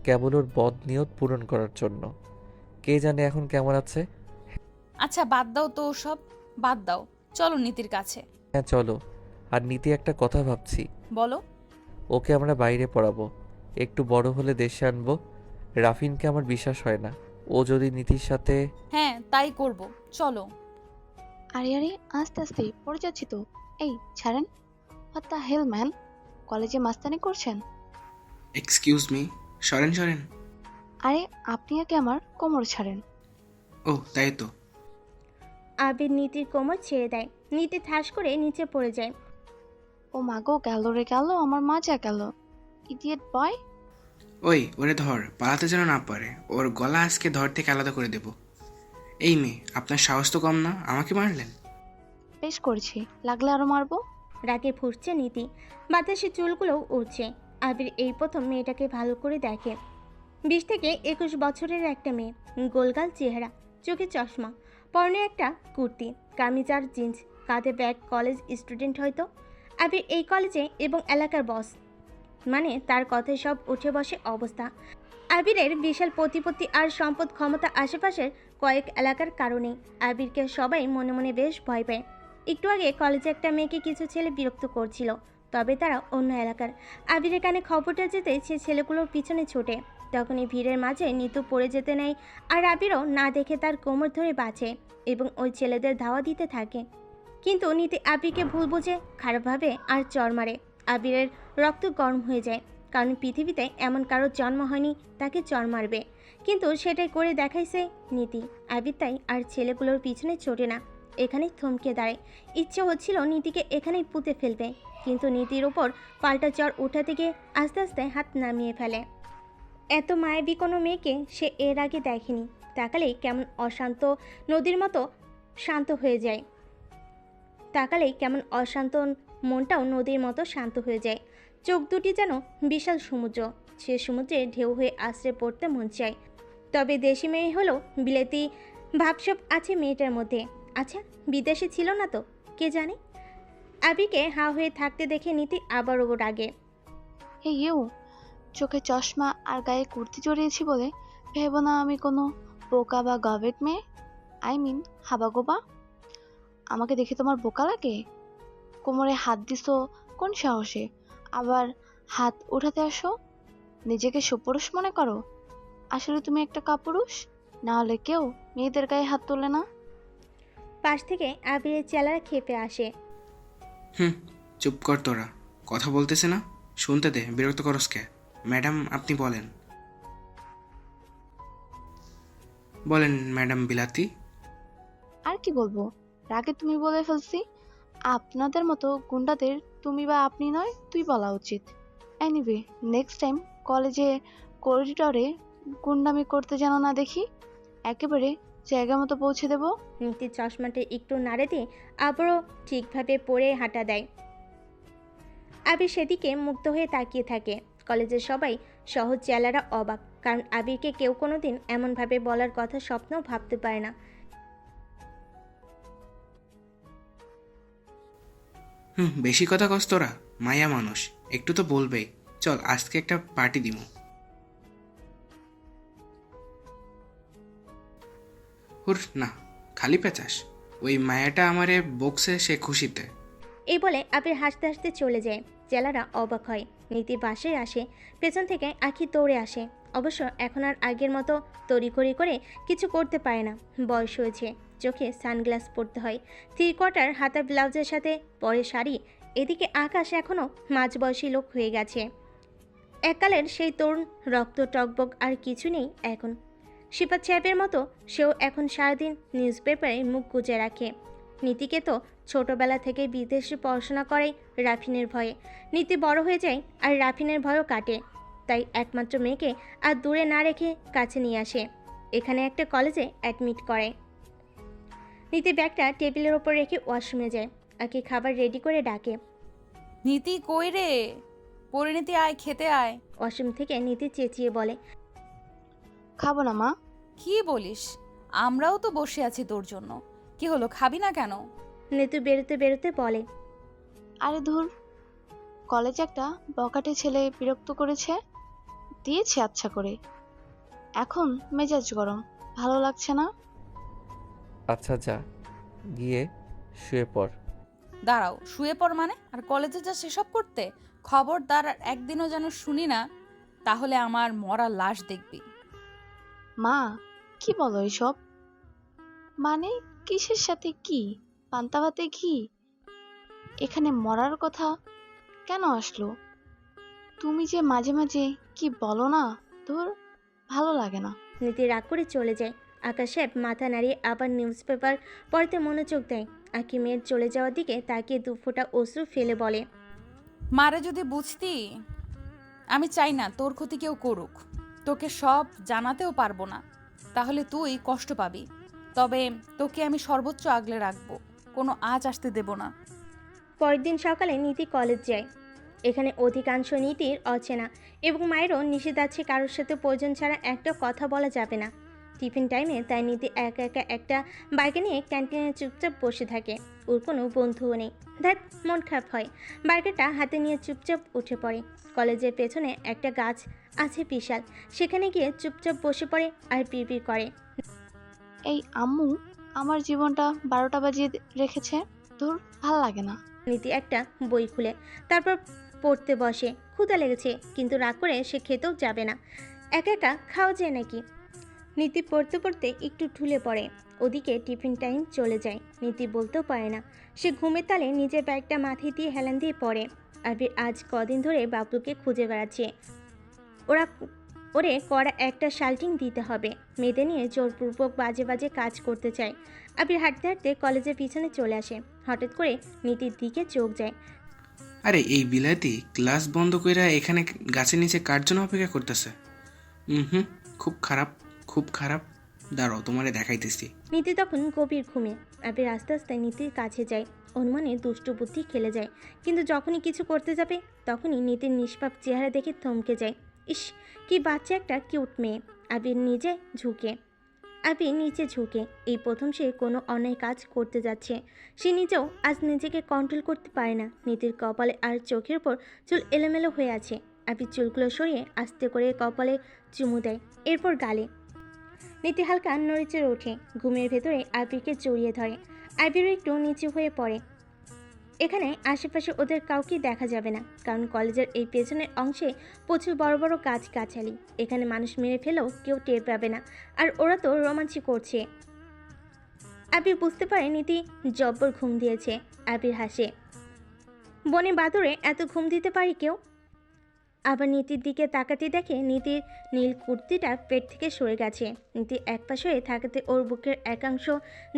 কেবল ওর বদনিয়ত পূরণ করার জন্য। কে জানে এখন কেমন আছে। আচ্ছা বাদ দাও তো, সব বাদ দাও, চলো নীতির কাছে। হ্যাঁ চলো। আর নীতি একটা কথা ভাবছি, বলো। ওকে আমরা বাইরে পড়াবো, একটু বড় হলে দেশে আনবো। রাফিনকে আমার বিশ্বাস হয় না। ও যদি নীতির সাথে হ্যাঁ তাই করব, চলো। আরে আরে, আস্তে আস্তে পড়ে যাচ্ছি তো। এই ছাড়েন। হোয়াট দ্য হেল ম্যান, কলেজে মাস্তানি করছেন? এক্সকিউজ মি, সরেন সরেন। আরে আপনি আগে আমার কোমর ছাড়েন। ও তাই তো। আবির নীতির কোমর ছেড়ে দেয়। নীতি ঠাস করে নিচে পড়ে যায়। ও মাগো, গেল রে গেল, আমার মাজা গেল। ইডিয়েট বয়। ওই ওরে ধর, পালাতে যেন না পারে। ওর গলা আজকে ধর থেকে আলাদা করে দেব। এই মেয়ে, আপনার সাহস তো কম না, আমাকে মারলেন। বেশ করেছি, লাগলে আরো মারবো। রাগে ফুটছে নীতি, বাতাসে চুলগুলোও উঠছে। আবির এই প্রথম মেয়েটাকে ভালো করে দেখে। 20 থেকে 21 বছরের একটা মেয়ে, গোলগাল চেহারা, চোখে চশমা, পরনে একটা কুর্তি, কামিজ আর জিন্স, কাঁধে ব্যাগ, কলেজ স্টুডেন্ট হয়তো। আবির এই কলেজে এবং এলাকার বস, মানে তার কথায় সব উঠে বসে অবস্থা। আবিরের বিশাল প্রতিপত্তি আর সম্পদ ক্ষমতা আশেপাশের কয়েক এলাকার কারণেই আবিরকে সবাই মনে মনে বেশ ভয় পায়। একটু আগে কলেজে একটা মেয়েকে কিছু ছেলে বিরক্ত করছিল, তবে তারা অন্য এলাকার। আবিরের কানে খবরটা যেতে সে ছেলেগুলোর পিছনে ছোটে। তখনই ভিড়ের মাঝে নিতু পড়ে যেতে নেয়, আর আবিরও না দেখে তার কোমর ধরে বাঁচে এবং ওই ছেলেদের ধাওয়া দিতে থাকে। কিন্তু নীতি আবিরকে ভুল বুঝে খারাপভাবে আর চড় মারে। আবিরের রক্ত গরম হয়ে যায়, কারণ পৃথিবীতে এমন কারোর জন্ম হয়নি তাকে চড় মারবে। কিন্তু সেটাই করে দেখাইছে নীতি। আবির তাই আর ছেলেগুলোর পিছনে ছোটে না, এখানেই থমকে দাঁড়ায়। ইচ্ছে হচ্ছিল নীতিকে এখানেই পুঁতে ফেলবে, কিন্তু নীতির ওপর পাল্টা চড় উঠাতে গিয়ে আস্তে আস্তে হাত নামিয়ে ফেলে। এত মায়াবী কোনো মেয়েকে সে এর আগে দেখেনি। তাকালেই কেমন অশান্ত নদীর মতো শান্ত হয়ে যায়। তাকালেই কেমন অশান্ত মনটাও নদীর মতো শান্ত হয়ে যায়। চোখ দুটি যেন বিশাল সমুদ্র, সে সমুদ্রে ঢেউ হয়ে আশ্রে পড়তে মন চায়। তবে দেশি মেয়ে হলেও বিলেতি ভাবসব আছে মেয়েটার মধ্যে। আচ্ছা, বিদেশে ছিল না তো, কে জানে। আবিকে হা হয়ে থাকতে দেখে নীতি আবারও রাগে। হে ইউ, চোখে চশমা আর গায়ে কুর্তি জড়িয়েছি বলে ভেবো না আমি কোনো বোকা বা গবেট মেয়ে। আই মিন হাবাগোবা। আমাকে দেখে তোমার বোকা লাগে? কোমরে হাত দিছো কোন সাহসে? আবার হাত উঠাতে আসো? নিজেকে সুপুরুষ মনে করো? আসলে তুমি একটা কাপুরুষ, না হলে কেউ মেয়েদের গায়ে হাত তোলে না। পাশ থেকে আবিরের চেলারা খেপে আসে। চুপ কর তোরা, কথা বলতেছে না, শুনতে দে, বিরক্ত করস কে? ম্যাডাম আপনি বলেন। বলেন ম্যাডাম বিলাতি। আর কি বলবো, রাগে তুমি বলে ফেলছি। আপনাদের মতো গুন্ডাদের তুমি বা আপনি নয়, তুই বলা উচিত। এনিওয়ে, নেক্সট টাইম কলেজে করিডরে গুন্ডামি করতে যেন না দেখি। একেবারে জায়গা মতো পৌঁছে দেব। নীতির চশমাটা একটু নাড়ে দিয়ে আবারও ঠিকভাবে পরে হাঁটা দেয়। আবির সেদিকে মুগ্ধ হয়ে তাকিয়ে থাকে। কলেজের সবাই সহজ চেলারা অবাক, কারণ আবিরকে কেউ কোনোদিন এমনভাবে বলার কথা স্বপ্নেও ভাবতে পারে না। বেশি কথা কস তোরা, মায়া মানুষ, একটু তো বলবেই। চল আজকে একটা পার্টি দিমু। হুর না, খালি পেঁচাস। ওই মায়াটা আমারে বকছে, সে খুশিতে। এই বলে আবির হাসতে হাসতে চলে যায়। চেলারা অবাক হয়। নীতি বাসে আসে, পেছন থেকে আখি দৌড়ে আসে। অবশ্য এখন আর আগের মতো তড়িঘড়ি করে কিছু করতে পারে না, বয়স হয়েছে, চোখে সানগ্লাস পরতে হয়। 3/4 হাতা ব্লাউজের সাথে পরে শাড়ি। এদিকে আকাশ এখনও মাঝবয়সী লোক হয়ে গেছে। এককালের সেই তরুণ রক্ত টকবক আর কিছু নেই এখন। শিপা চ্যাপের মতো সেও এখন সারাদিন নিউজ পেপারে মুখ গুজে রাখে। নীতিকে তো ছোটবেলা থেকে বিদেশে পড়াশোনা করাই রাফিনের ভয়ে। নীতি বড় হয়ে যায় আর রাফিনের ভয়ও কাটে। তাই একমাত্র মেয়েকে আর দূরে না রেখে কাছে নিয়ে আসে, এখানে একটা কলেজে অ্যাডমিট করে। নীতি ব্যাগটা টেবিলের ওপর রেখে ওয়াশরুমে যায়। আকি খাবার রেডি করে ডাকে। নীতি কই রে? পরিণীতি আয়, খেতে আয়। ওয়াশরুম থেকে নীতি চেঁচিয়ে বলে। খাবো না মা। কি বলিস? আমরাও তো বসে আছি তোর জন্য। কি হলো, খাবি না কেন? নিতু বেরোতে বেরোতে বলে। আরে ধুর, কলেজে একটা বকাটে ছেলে বিরক্ত করেছে, দিয়েছে আচ্ছা করে। এখন মেজাজ গরম, ভালো লাগছে না। আচ্ছা যা, গিয়ে শুয়ে পড়। দাঁড়াও, শুয়ে পড় মানে? আর কলেজে যা সেসব করতে? খবরদার আর একদিনও যেন শুনি না, তাহলে আমার মরা লাশ দেখবি। মা, কি বলো এসব? মানে কিসের সাথে কি? পান্তা ভাতে ঘি? এখানে মরার কথা কেন আসলো? তুমি যে মাঝে মাঝে কি বলো না, ধর ভালো লাগে না। নীতি রাগ করে চলে যায়। আকাশ সাহেব মাথা নাড়িয়ে আবার নিউজ পেপার পড়তে মনোযোগ দেয়। আঁকি মেয়ের চলে যাওয়ার দিকে তাকিয়ে দু ফোঁটা অশ্রু ফেলে বলে, মারে যদি বুঝতি, আমি চাই না তোর ক্ষতি কেউ করুক, তোকে সব জানাতেও পারবো না, তাহলে তুই কষ্ট পাবি। তবে তোকে আমি সর্বোচ্চ আগলে রাখবো, কোনো আঁচ আসতে দেব না। পরের দিন সকালে নীতি কলেজ যায়। এখানে অধিকাংশ নীতির অচেনা এবং মায়েরও নিষেধ আছে, কারোর সাথে প্রয়োজন ছাড়া একটা কথা বলা যাবে না। টিফিন টাইমে তাই নীতি একা একা একটা বাইকে নিয়ে ক্যান্টিনে চুপচাপ বসে থাকে। ওর কোনো বন্ধুও নেই। ধ্যাত, মন খারাপ হয়। বাইকটা হাতে নিয়ে চুপচাপ উঠে পড়ে। কলেজের পেছনে একটা গাছ আছে বিশাল, সেখানে গিয়ে চুপচাপ বসে পড়ে আর পিড়পিড় করে। এই আম্মু আমার জীবনটা 12টা বাজিয়ে রেখেছে, ধর ভাল লাগে না। নীতি একটা বই খুলে তারপর পড়তে বসে। ক্ষুধা লেগেছে, কিন্তু রাগ করে সে খেতেও যাবে না। একা একা খাওয়া যায় নাকি? নীতি পড়তে পড়তে একটু ঢুলে পড়ে। ওদিকে টিফিন টাইম চলে যায়। নীতি বলতেও পারে না। সে ঘুমের তালে নিজের ব্যাগটা মাথায় দিয়ে হেলান দিয়ে পড়ে। আবির আজ কদিন ধরে বাবলুকে খুঁজে বেড়াচ্ছে। ওরে কড়া একটা শাল্টিং দিতে হবে। মেয়েদের নিয়ে জোরপূর্বক বাজে বাজে কাজ করতে চায়। আবির হাঁটতে হাঁটতে কলেজের পিছনে চলে আসে। হঠাৎ করে নীতির দিকে চোখ যায়। আরে এই বিলাতি ক্লাস বন্ধ কইরা এখানে গাছের নিচে কার জন্য অপেক্ষা করতেছে? হুম, খুব খারাপ, খুব খারাপ। দাঁড়াও, তোমারে দেখাইতেছি। নীতি তখন গভীর ঘুমে। আবির আস্তে আস্তে নীতির কাছে যায়। অনুমানে দুষ্টু বুদ্ধি খেলে যায়, কিন্তু যখনই কিছু করতে যাবে তখনই নীতির নিষ্পাপ চেহারা দেখে থমকে যায়। ইস, কি বাচ্চা একটা কিউট মেয়ে। আবির নিচে ঝুঁকে এই প্রথম সে কোনো অন্যায় কাজ করতে যাচ্ছে। সে নিজেও আজ নিজেকে কন্ট্রোল করতে পারে না। নীতির কপালে আর চোখের ওপর চুল এলোমেলো হয়ে আছে। আবির চুলগুলো সরিয়ে আস্তে করে কপালে চুমু দেয়, এরপর গালে। নীতি হালকা নড়েচড়ে ওঠে। ঘুমের ভেতরে আবিরকে জড়িয়ে ধরে। আবিরও একটু নিচু হয়ে পড়ে। এখানে আশেপাশে ওদের কাউকে দেখা যাবে না, কারণ কলেজের এই পেছনের অংশে প্রচুর বড় বড় গাছগাছালি। এখানে মানুষ মেরে ফেলেও কেউ টের পাবে না। আর ওরা তো রোমাঞ্চি করছে। আবির বুঝতে পারে নীতি জব্বর ঘুম দিয়েছে। আবির হাসে। বনে বাদরে এত ঘুম দিতে পারে কেউ? আবার নীতির দিকে তাকাতে দেখে নীতির নীল কুর্তিটা পেট থেকে সরে গেছে। নীতি একপাশ হয়ে থাকাতে ওর বুকের একাংশ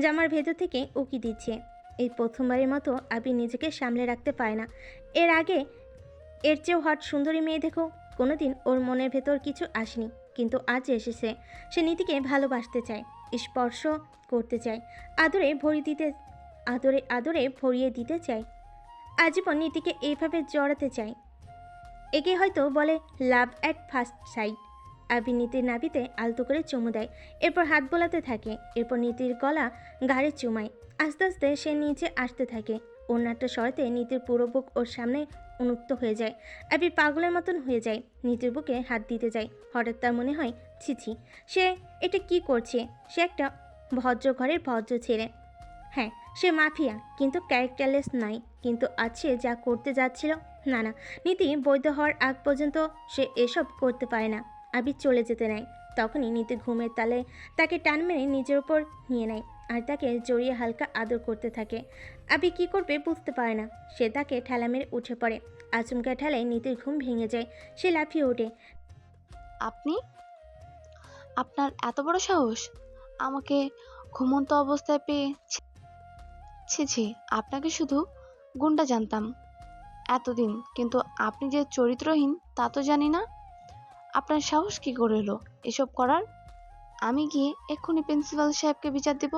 জামার ভেতর থেকে উকি দিচ্ছে। এই প্রথমবারের মতো আবির নিজেকে সামলে রাখতে পারে না। এর আগে এর চেয়েও হট সুন্দরী মেয়ে দেখো কোনোদিন ওর মনের ভেতর কিছু আসেনি, কিন্তু আজ এসেছে। সে নীতিকে ভালোবাসতে চায়, স্পর্শ করতে চায়, আদরে ভরিয়ে দিতে চায়। আজীবন নীতিকে এইভাবে জড়াতে চায়। একে হয়তো বলে লাভ অ্যাট ফার্স্ট সাইট। আবির নীতির নাভিতে আলতো করে চুমু দেয়, এরপর হাত বোলাতে থাকে। এরপর নীতির গলা ঘাড়ে চুমায়। আস্তে আস্তে সে নিচে আসতে থাকে। ওড়নাটা সরাতে নীতির পুরো বুক ওর সামনে উন্মুক্ত হয়ে যায়। আবির পাগলের মতন হয়ে যায়। নীতির বুকে হাত দিতে যায়। হঠাৎ তার মনে হয়, ছিছি, সে এটা কি করছে? সে একটা ভদ্র ঘরের ভদ্র ছেলে। হ্যাঁ, সে মাফিয়া, কিন্তু ক্যারেক্টারলেস নয়। কিন্তু আজ সে যা করতে যাচ্ছিল, না, নীতি বৈধ হওয়ার আগ পর্যন্ত সে এসব করতে পারে না। আবির চলে যেতে নেয়। তখনই নীতি ঘুমের তালে তাকে টান মেরে নিজের ওপর নিয়ে নেয় আর তাকে জড়িয়ে হালকা আদর করতে থাকে। আবির কী করবে বুঝতে পারে না। সে তাকে ঠেলা মেরে উঠে পড়ে। আচমকা ঠেলায় নীতির ঘুম ভেঙে যায়। সে লাফিয়ে ওঠে। আপনার এত বড় সাহস আমাকে ঘুমন্ত অবস্থায় পেয়ে? ছি, আপনাকে শুধু গুন্ডা জানতাম এতদিন, কিন্তু আপনি যে চরিত্রহীন তা তো জানি না। আপনার সাহস কি করে হলো এসব করার? আমি গিয়ে এক্ষুনি প্রিন্সিপাল সাহেবকে বিচার দেব।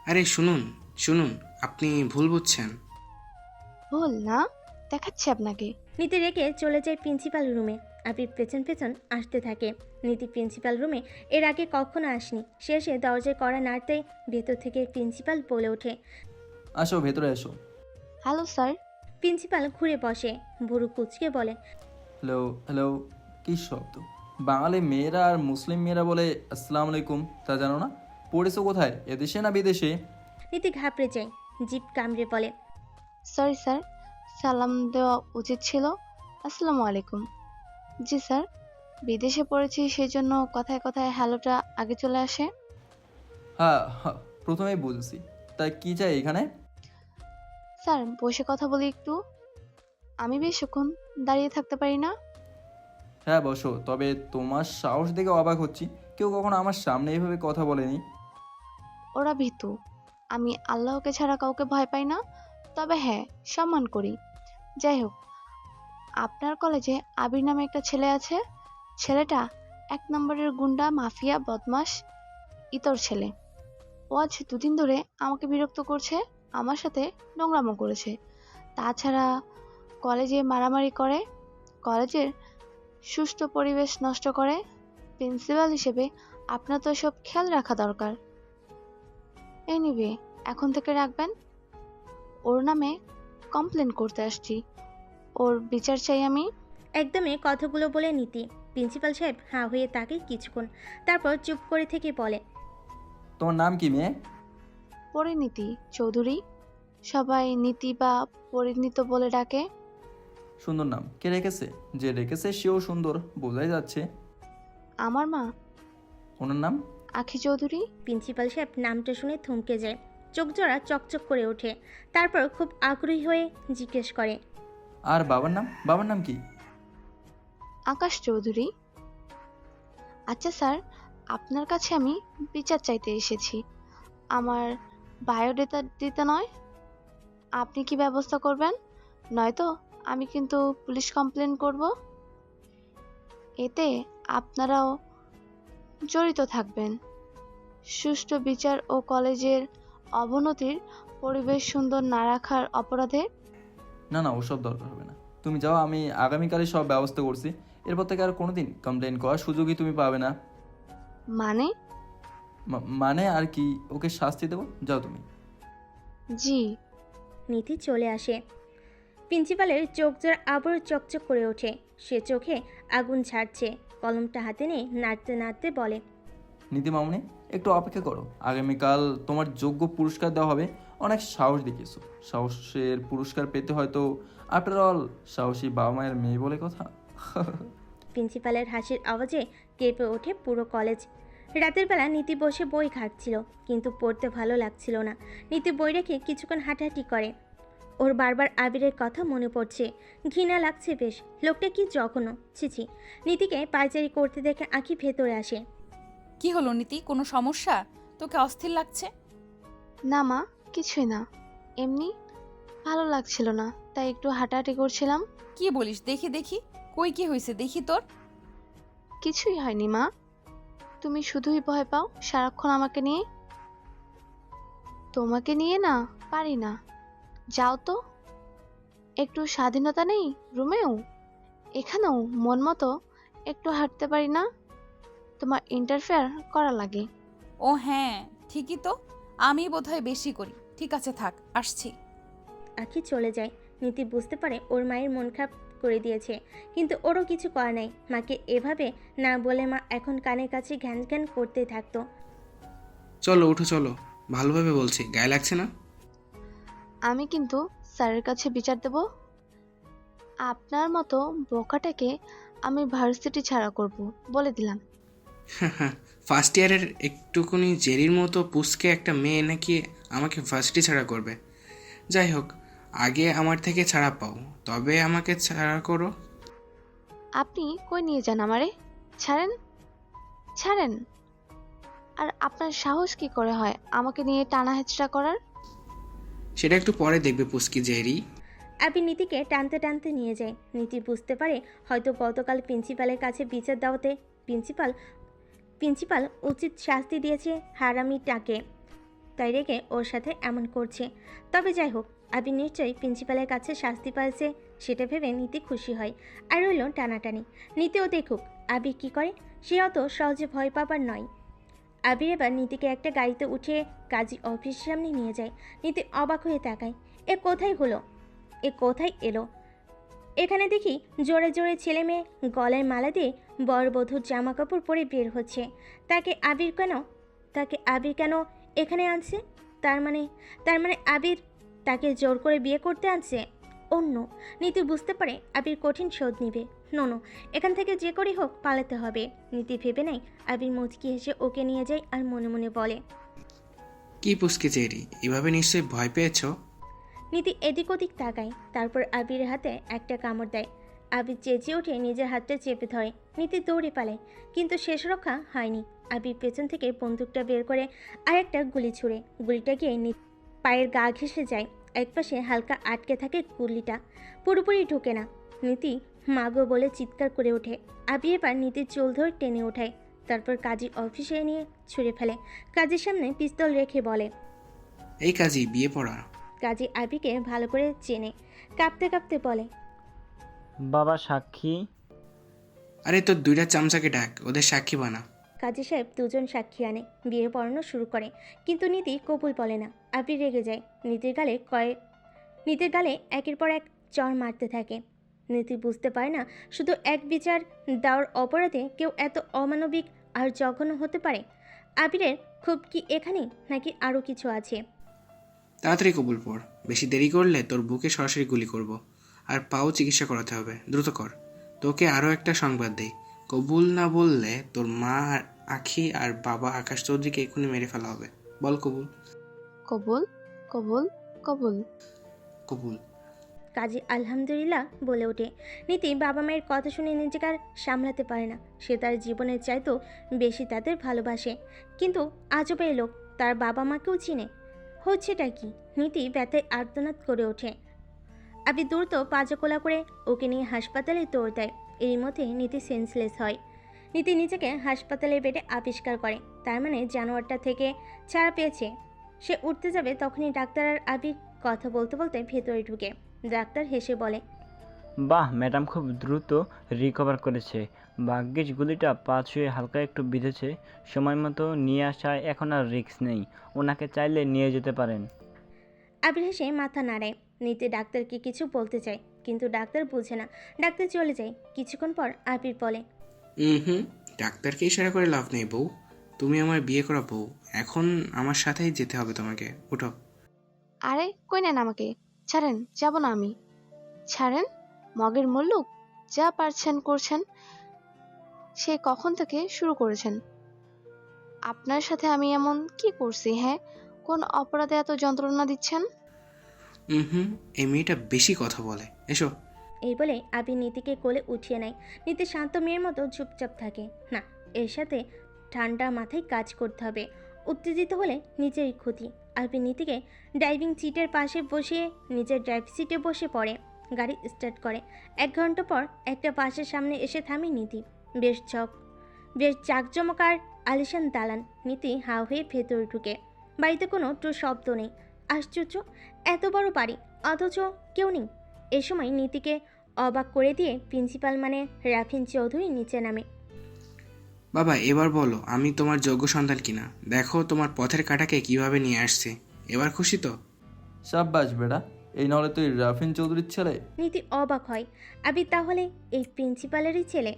আরে শুনুন, আপনি ভুল বুঝছেন। ভুল না, দেখাচ্ছি আপনাকে। নীতি রেখে চলে যায় প্রিন্সিপাল রুমে। আবির পেছন পেছন আসতে থাকে। নীতি প্রিন্সিপাল রুমে এর আগে কখনো আসেনি। সে এসে দরজায় কড়া নাড়তেই ভেতর থেকে প্রিন্সিপাল বলে ওঠে, আসো, ভেতরে এসো। Hello sir. প্রিন্সিপাল ঘুরে বসে, ভুরু কুচকে বলে, হ্যালো হ্যালো। কী শব্দ? বাঙালি মেয়েরা আর মুসলিম মেয়েরা বলে আসসালামু আলাইকুম, তা জানো না? পড়েছো কোথায়, এদেশে না বিদেশে? নীতি ঘাবড়ে যায়, জিভ কামড়ে বলে, সরি স্যার, সালাম দেওয়া উচিত ছিল। আসসালামু আলাইকুম। জি স্যার। বিদেশে পড়েছি সেই জন্য কথায় কথায় হ্যালোটা আগে চলে আসে। হ্যাঁ হ্যাঁ, প্রথমেই বুঝেছি। তাই কি চাই এখানে? স্যার বসে কথা বলি একটু, আমি বেশিক্ষণ দাঁড়িয়ে থাকতে পারি না। হ্যাঁ বসো, তবে তোমার সাহস দেখে অবাক হচ্ছি, কেউ কখনো আমার সামনে এইভাবে কথা বলেনি। ওরা ভীতু, আমি আল্লাহকে ছাড়া কাউকে ভয় পাই না, তবে হ্যাঁ সম্মান করি। যাই হোক, আপনার কলেজে আবির নামে একটা ছেলে আছে। ছেলেটা 1 নম্বরের গুন্ডা, মাফিয়া, বদমাস, ইতর ছেলে। ও আজ 2 দিন ধরে আমাকে বিরক্ত করছে, আমার সাথে নোংরামো করেছে। তাছাড়া কলেজে মারামারি করে, কলেজের সুষ্ঠু পরিবেশ নষ্ট করে। প্রিন্সিপাল হিসেবে আপনার তো সব খেয়াল রাখা দরকার। এনিওয়ে, এখন থেকে রাখবেন। ওর নামে কমপ্লেন করতে আসছি, ওর বিচার চাই আমি। একদমই কথাগুলো বলে নীতি। প্রিন্সিপাল সাহেব হাঁ হয়ে তাকে কিছুক্ষণ, তারপর চুপ করে থেকে বলে, তোমার নাম কি মেয়ে? পরিণীতি চৌধুরী, সবাই নীতি বা পরিণীত বলে ডাকে। সুন্দর নাম। কে রেখেছে? যে রেখেছে সেও সুন্দর, বোঝাই যাচ্ছে। আমার মা। ওনার নাম? আখি চৌধুরী। প্রিন্সিপাল সাহেব নামটা শুনে থমকে যায়, চোখ জোড়া চকচক করে ওঠে। তারপর খুব আগ্রহী হয়ে জিজ্ঞেস করে, আর বাবার নাম? বাবার নাম কি? আকাশ চৌধুরী। আচ্ছা স্যার, আপনার কাছে আমি বিচার চাইতে এসেছি, আমার বায়োডাটা দিতে নয়। আপনি কি ব্যবস্থা করবেন? নয়তো আমি কিন্তু পুলিশ কমপ্লেন করব। এতে আপনারাও জড়িত থাকবেন। সুষ্ঠু বিচার ও কলেজের অবনতির পরিবেশ সুন্দর না রাখার অপরাধে। না না, ওসব দরকার হবে না। তুমি যাও, আমি আগামীকালই সব ব্যবস্থা করছি। এরপর থেকে আর কোনোদিন কমপ্লেন করার সুযোগই তুমি পাবে না। মানে? মানে আর কি, ওকে শাস্তি দেবো। যাও তুমি। জি। নীতি চলে আসে। প্রিন্সিপালের চোখ জোড়া আবারও চকচক করে ওঠে। সে চোখে আগুন ছাড়ছে, কলমটা হাতে নিয়ে নাড়তে নাড়তে বলে, নীতি মামনি, একটু অপেক্ষা করো। আগামীকাল তোমার যোগ্য পুরস্কার দেওয়া হবে। অনেক সাহস দেখিয়েছো, সাহসের পুরস্কার পেতে হয়তো আফটার অল সাহসী বাবা মায়ের মেয়ে বলে কথা। প্রিন্সিপালের হাসির আওয়াজে কেঁপে ওঠে পুরো কলেজ। রাতের বেলা নীতি বসে বই ঘাঁটছিল, কিন্তু পড়তে ভালো লাগছিল না। নীতি বই রেখে কিছুক্ষণ হাঁটাহাঁটি করে। ওর বারবার আবিরের কথা মনে পড়ছে, ঘৃণা লাগছে বেশ। লোকটা কি জঘন্য, ছিছি। নীতিকে পায়চারি করতে দেখে আঁখি ভেতরে আসে। কি হলো নীতি, কোনো সমস্যা? তোকে অস্থির লাগছে? না মা, কিছুই না, এমনি ভালো লাগছিল না, তাই একটু হাঁটাহাঁটি করছিলাম। কি বলিস, দেখি দেখি, কই কি হয়েছে দেখি তোর। কিছুই হয়নি মা, তুমি শুধুই ভয় পাও সারাক্ষণ আমাকে নিয়ে। তোমাকে নিয়ে না পারি না, যাও তো। একটু স্বাধীনতা নেই রুমেও? এখানেও মন মতো একটু হাঁটতে পারি না? তোমার ইন্টারফেয়ার করা লাগে। ও হ্যাঁ, ঠিকই তো, আমি বোধহয় বেশি করি। ঠিক আছে থাক, আসছি। আঁখি চলে যায়। নীতি বুঝতে পারে ওর মায়ের মন খারাপ করে দিয়েছে, কিন্তু ওরও কিছু করা নাই। মাকে এভাবে না বলে মা এখন কানের কাছে ঘ্যান ঘ্যান করতে থাকতো। চলো উঠো, চলো, ভালোভাবে বলছি, গায়ে লাগছে না? আমি কিন্তু স্যারের কাছে বিচার দেব। আপনার মতো বোকাটাকে আমি ভার্সিটি ছাড়া করব, বলে দিলাম। ফার্স্ট ইয়ারের একটুকুনি জেরির মতো পুষকে একটা মেয়ে নাকি আমাকে ভার্সিটি ছাড়া করবে? যাই হোক, আগে আমার থেকে ছাড়া পাও, তবে আমাকে ছাড়া করো। আপনি কই নিয়ে যান আমারে? ছাড়েন, ছাড়েন। আর আপনার সাহস কি করে হয় আমাকে নিয়ে টানা হেঁচড়া করার? সেটা একটু পরে দেখবে পুষ্কি জেরি। আবি নীতিকে টানতে টানতে নিয়ে যায়। নীতি বুঝতে পারে হয়তো গতকাল প্রিন্সিপালের কাছে বিচার দেওয়াতে প্রিন্সিপাল উচিত শাস্তি দিয়েছে হারামিটাকে, তাই রেগে ওর সাথে এমন করছে। তবে যাই হোক, আবি নিশ্চয়ই প্রিন্সিপালের কাছে শাস্তি পাইছে, সেটা ভেবে নীতি খুশি হয়। আর রইল টানাটানি। নীতিও দেখুক আবি কি করে, সে অত সহজে ভয় পাবার নয়। আবির এবার নীতিকে একটা গাড়িতে উঠিয়ে কাজী অফিসের সামনে নিয়ে যায়। নীতি অবাক হয়ে তাকায়, এ কোথায় হলো, এ কোথায় এলো? এখানে দেখি জোরে জোরে ছেলে মেয়ে গলায় মালা দিয়ে বরবধূর জামা কাপড় পরে বের হচ্ছে। তাকে আবির কেন এখানে আনছে? তার মানে আবির তাকে জোর করে বিয়ে করতে আনছে। অন্য নীতি বুঝতে পারে আবির কঠিন শোধ নিবে। নো, এখান থেকে যে করেই হোক পালাতে হবে। নীতি ভেবে নেয়। আবির মুচকি হেসে ওকে নিয়ে যায় আর মনে মনে বলে, কি পুচকে চেরি, এভাবে নিশ্চয়ই ভয় পেয়েছো? নীতি এদিক ওদিক তাকায়, তারপর আবিরের হাতে একটা কামড় দেয়। আবির চেঁচিয়ে উঠে নিজের হাতটা চেপে ধরে। নীতি দৌড়ে পালায়, কিন্তু শেষ রক্ষা হয়নি। আবির পেছন থেকে বন্দুকটা বের করে আর একটা গুলি ছুড়ে। গুলিটা গিয়ে পায়ের গা ঘেঁষে যায়। একপাশে হালকা আটকে থাকে গুলিটা, পুরোপুরি ঢোকে না। নীতি মাগো বলে চিৎকার করে ওঠে। আবির এবার নীতির চুল ধরে টেনে ওঠায়, তারপর কাজীর অফিসে নিয়ে ছুঁড়ে ফেলে। কাজীর সামনে পিস্তল রেখে বলে, এই কাজই বিয়ে পড়া। কাজী আবিকে ভালো করে চেনে, কাঁপতে কাঁপতে বলে, বাবা সাক্ষী। আরে তোর 2টা চামচাকে ডাক, ওদের সাক্ষী বানা। কাজী সাহেব 2জন সাক্ষী আনে, বিয়ে পড়ানো শুরু করে, কিন্তু নীতি কবুল বলে না। আবির রেগে যায়, নীতির গালে একের পর এক চড় মারতে থাকে। নীতি বুঝতে পারে না শুধু এক বিচার দেওয়ার অপরাধে কেউ এত অমানবিক আর জঘন্য হতে পারে। আবিরের খুব কি এখানেই, নাকি আরও কিছু আছে? তাড়াতাড়ি কবুল পড়, বেশি দেরি করলে তোর বুকে সরাসরি গুলি করব, আর পাও চিকিৎসা করাতে হবে। দ্রুত কর। তোকে আরও একটা সংবাদ দেই, কবুল না বললে তোর মা আখি আর বাবা আকাশ চৌধুরীকে এক্ষুনি মেরে ফেলা হবে। বল কবুল। কবুল, কবুল, কবুল। কবুল। কাজী আলহামদুলিল্লাহ বলে ওঠে। নীতি বাবা মায়ের কথা শুনে নিজেকে আর সামলাতে পারে না। সে তার জীবনের চাইতেও বেশি তাদের ভালোবাসে, কিন্তু আজব এই লোক তার বাবা মাকেও চিনে। হচ্ছেটা কি? নীতি ব্যথায় আর্তনাদ করে ওঠে। আবি দ্রুত পাজাকোলা করে ওকে নিয়ে হাসপাতালে দৌড় দেয়। এর মধ্যে নীতি সেন্সলেস হয়। নীতি নিজেকে হাসপাতালের বেডে আবিষ্কার করে, তার মানে জানোয়ারটা থেকে ছাড়া পেয়েছে। সে উঠতে যাবে, তখনই ডাক্তার আর আবি কথা বলতে বলতে ভেতরে ঢুকে। ডাক্তার হেসে বলে, বাহ, ম্যাডাম খুব দ্রুত রিকভার করেছে। ভাগ্যিস গুলিটা পা ছুঁয়ে হালকা একটু বিঁধেছে। সময় মতো নিয়ে আসায় এখন আর রিস্ক নেই। ওনাকে চাইলে নিয়ে যেতে পারেন। আবির হেসে মাথা নাড়ায়। নীতি ডাক্তারকে কিছু বলতে চায়, কিন্তু ডাক্তার বুঝে না। ডাক্তার চলে যায়। কিছুক্ষণ পর আবির বলে, হুম, ডাক্তারকে ইশারা করে লাভ নেই বউ, তুমি আমার বিয়ে করা বউ, এখন আমার সাথেই যেতে হবে তোমাকে। উঠো। আরে কই নেন আমাকে, ছাড়েন, যাব না আমি। ছাড়েন মগের মুল্লুক, যা পারছেন করছেন। সে কখন থেকে শুরু করেছেন? আপনার সাথে আমি এমন কি করছি? হ্যাঁ, কোন অপরাধে এত যন্ত্রণা দিচ্ছেন? হুম, এই মেয়েটা বেশি কথা বলে। এসো। এই বলে আবির নীতিকে কোলে উঠিয়ে নেয়। নীতি শান্ত মেয়ের মতো চুপচাপ থাকে না। এর সাথে ঠান্ডা মাথায় কাজ করতে হবে। উত্তেজিত হলে নিজেরই ক্ষতি। আবির নীতিকে ড্রাইভিং সিটের পাশে বসিয়ে নিজের ড্রাইভ সিটে বসে পড়ে। গাড়ি স্টার্ট করে। 1 ঘন্টা পর একটা বাসের সামনে এসে থামে নীতি। বেশ জাঁকজমক আর আলিশান দালান। নীতি হাঁ হয়ে ভেতরে ঢুকে। বাড়িতে কোনো শব্দ নেই। আশ্চর্য, এত বড় বাড়ি অথচ কেউ নেই। এ সময় নীতিকে অবাক করে দিয়ে প্রিন্সিপাল মানে রাফিন চৌধুরী নিচে নামে। বাবা, এবার বলো আমি তোমার যোগ্য সন্তান কিনা। দেখো তোমার পথের কাঁটাকে কিভাবে নিয়ে আসছে। এবার খুশি তো? সাব্বাস বেটা, এই নাহলে তুই রাফিন চৌধুরীর ছেলে। নীতি অবাক হয়। আবির তাহলে এই প্রিন্সিপালেরই ছেলে?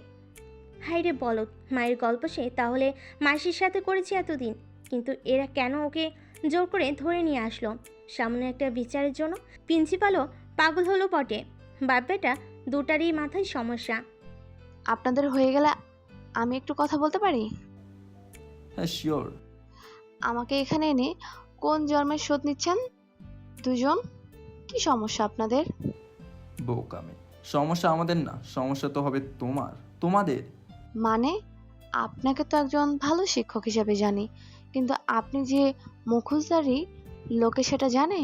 হাইরে বলত, মায়ের গল্প সে তাহলে মাসির সাথে করেছে এতদিন, কিন্তু এরা কেন ওকে জোর করে ধরে নিয়ে আসলো সামনে একটা বিচারের জন্য? প্রিন্সিপালও পাগল হলো বটে। বাপ বেটা দুটারই মাথায় সমস্যা। আপনাদের হয়ে গেলে আমি একটু কথা বলতে পারি? হ্যাঁ, শিওর। আমাকে এখানে এনে কোন জন্মের শোধ নিচ্ছেন দুজন? কি সমস্যা আপনাদের? বোকামে, সমস্যা আমাদের না, সমস্যা তো হবে তোমাদের। মানে আপনাকে তো একজন ভালো শিক্ষক হিসেবে জানি, কিন্তু আপনি যে মুখোশধারী, লোকে সেটা জানে?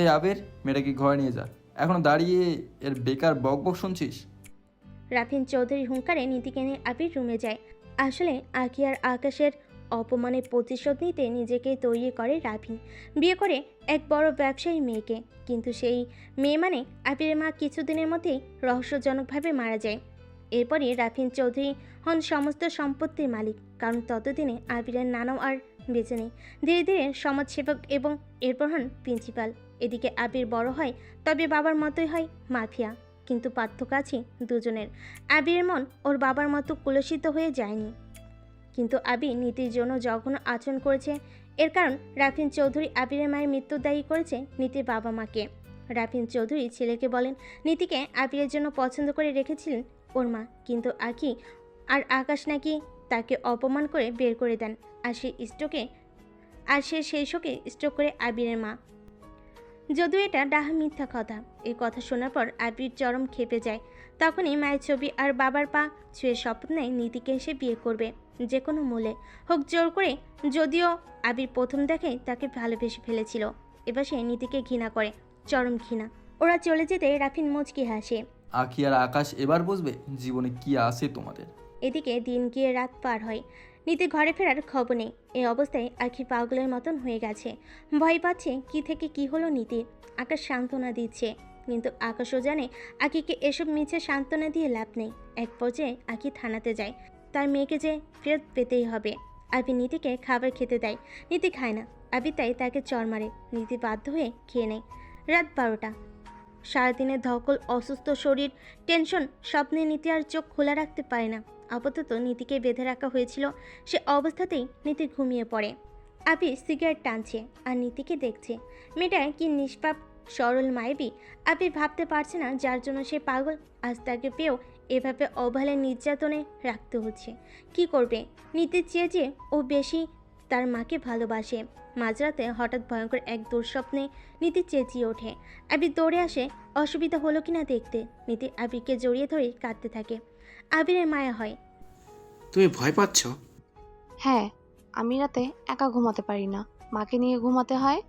এই আবির, মেয়েটাকে ঘরে নিয়ে যা। এখনো দাঁড়িয়ে এর বেকার বক বক শুনছিস? রাফিন চৌধুরীর হুঙ্কারে নীতিকে নিয়ে আবির রুমে যায়। আসলে আঁকি আর আকাশের অপমানের প্রতিশোধ নিতে নিজেকে তৈরি করে রাফিন। বিয়ে করে এক বড় ব্যবসায়ী মেয়েকে, কিন্তু সেই মেয়ে মানে আবিরের মা কিছুদিনের মধ্যেই রহস্যজনকভাবে মারা যায়। এরপরই রাফিন চৌধুরী হন সমস্ত সম্পত্তির মালিক, কারণ ততদিনে আবিরের নানাও আর বেঁচে নেই। ধীরে ধীরে সমাজসেবক এবং এরপর হন প্রিন্সিপাল। এদিকে আবির বড় হয়, তবে বাবার মতোই হয় মাফিয়া। কিন্তু পার্থক্য আছে দুজনের। আবিরের মন ওর বাবার মতো কুলসিত হয়ে যায়নি, কিন্তু আবির নীতির জন্য জঘন্য আচরণ করেছে। এর কারণ রাফিন চৌধুরী আবিরের মায়ের মৃত্যু দায়ী করেছে নীতির বাবা মাকে। রাফিন চৌধুরী ছেলেকে বলেন নীতিকে আবিরের জন্য পছন্দ করে রেখেছিলেন, ওর মা, কিন্তু আঁকি আর আকাশ নাকি তাকে অপমান করে বের করে দেন। আর সে সেই শোকে স্ট্রোক করে আবিরের মা। যদিও এটা ডাহা মিথ্যা কথা। এই কথা শোনার পর আবির চরম ক্ষেপে যায়। তখনই মায়ের ছবি আর বাবার পা ছুঁয়ে শপথ নেয় নীতিকে সে বিয়ে করবে, যে কোনো মূল্যে হোক, জোর করে। যদিও আবির প্রথম দেখে তাকে ভালোবেসে ফেলেছিল, এবার সে নীতিকে ঘৃণা করে, চরম ঘৃণা। ওরা চলে যেতে রাফিন মুচকি হাসে। আখি আর আকাশ এবার বুঝবে জীবনে কি আছে তোমাদের। এদিকে দিন গিয়ে রাত পার হয়। নীতি ঘরে ফেরার খবর নেই। এই অবস্থায় আখি পাগলের মতন হয়ে গেছে, ভয় পাচ্ছে কি থেকে কি হলো নীতির। আকাশ সান্ত্বনা দিচ্ছে, কিন্তু আকাশও জানে আখিকে এসব মিছে সান্ত্বনা দিয়ে লাভ নেই। এক পর্যায়ে আখি থানাতে যায়, তার মেয়েকে যে ফেরত পেতেই হবে। আবি নীতিকে খাবার খেতে দেয়, নীতি খায় না। আবি তাই তাকে চড় মারে, নীতি বাধ্য হয়ে খেয়ে নেয়। রাত 12টা। সারাদিনের ধকল, অসুস্থ শরীর, টেনশন, স্বপ্নে নীতি আর চোখ খোলা রাখতে পারে না। আপাতত নীতিকে বেঁধে রাখা হয়েছিল, সে অবস্থাতেই নীতি ঘুমিয়ে পড়ে। আবি সিগারেট টানছে আর নীতিকে দেখছে। মেয়েটা কি নিষ্পাপ, সরল, মায়াবী। আবি ভাবতে পারছে না যার জন্য সে পাগল, আজ তাকে পেয়েও এভাবে অবহেলার নির্যাতনে রাখতে হচ্ছে। কি করবে? নীতির চেয়ে যে ও বেশি তার মাকে ভালোবাসে। মাঝরাতে হঠাৎ ভয়ঙ্কর এক দুঃস্বপ্নে নীতি চেঁচিয়ে ওঠে। আবির দৌড়ে আসে, অসুবিধা হলো কিনা দেখতে। নীতি আবিরকে জড়িয়ে ধরে কাঁদতে থাকে। আবিরের মায়া হয়। তুমি ভয় পাচ্ছ? হ্যাঁ, আমি রাতে একা ঘুমাতে পারি না, মাকে নিয়ে ঘুমাতে হয়।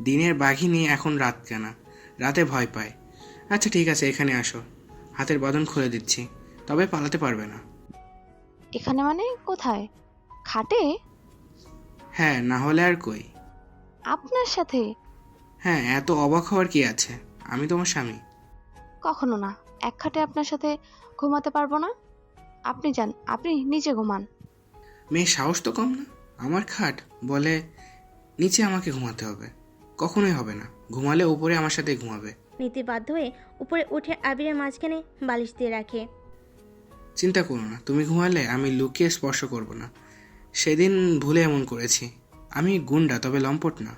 দিনের বাঘি নিয়ে এখন রাত কেনা, রাতে ভয় পায়। আচ্ছা ঠিক আছে, এখানে আসো, হাতের বাঁধন খুলে দিচ্ছি, তবে পালাতে পারবে না। এখানে মানে কোথায়? খাটে? হ্যাঁ, না হলে আর কই। আপনার সাথে? হ্যাঁ, এত অবাক হওয়ার কি আছে, আমি তোমার স্বামী। কখনো না, এক খাটে আপনার সাথে ঘুমাতে পারবো না। আপনি যান, আপনি নিচে ঘুমান। মেয়ে সাহস তো কম না, আমার খাট বলে নিচে আমাকে ঘুমাতে হবে। কখনোই হবে না, ঘুমালে উপরে আমার সাথে ঘুমাবে। নীতি বাধ্য হয়ে উপরে উঠে আবিরের মাঝখানে বালিশ দিয়ে রাখে। চিন্তা করো না, তুমি ঘুমালে আমি লুকিয়ে স্পর্শ করব না। সেদিন ভুলে এমন করেছি। আমি গুন্ডা, তবে লম্পট না।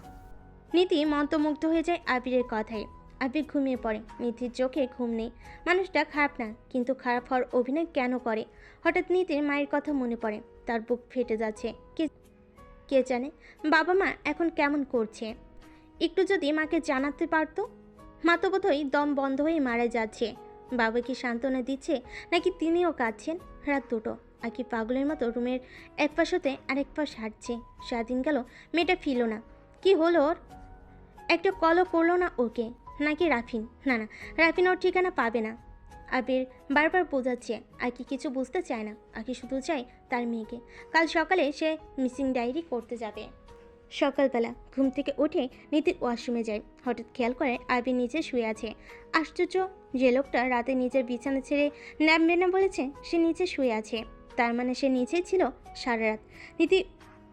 নীতি মন্ত্রমুগ্ধ হয়ে যায় আবিরের কথায়। আবির ঘুমিয়ে পড়ে। নীতির চোখে ঘুম নেই। মানুষটা খারাপ না, কিন্তু খারাপ হওয়ার অভিনয় কেন করে? হঠাৎ নীতির মায়ের কথা মনে পড়ে, তার বুক ফেটে যাচ্ছে। কে জানে বাবা মা এখন কেমন করছে? একটু যদি মাকে জানাতে পারতো। মা তো বোধহয় দম বন্ধ হয়ে মারা যাচ্ছে। বাবা কি সান্ত্বনা দিচ্ছে, নাকি তিনিও কাঁদছেন? রাত 2টো। আকি পাগলের মতো রুমের এক পাশ হতে আরেক পাশ হাঁটছে। সারাদিন গেল, মেয়েটা ফিরল না। কি হলো ওর? একটা কলও করলো না ওকে। নাকি রাফিন? না, রাফিন ওর ঠিকানা পাবে না। আবির বারবার বোঝাচ্ছে, আকি কিছু বুঝতে চায় না। আকি শুধু চায় তার মেয়েকে। কাল সকালে সে মিসিং ডায়েরি করতে যাবে। সকালবেলা ঘুম থেকে উঠে নীতির ওয়াশরুমে যায়। হঠাৎ খেয়াল করে আবির নিচে শুয়ে আছে। আশ্চর্য, যে লোকটা রাতে নিজের বিছানা ছেড়ে নামবে না বলেছে, সে নিচে শুয়ে আছে। তার মানে সে নিচেই ছিল সারা রাত। নীতি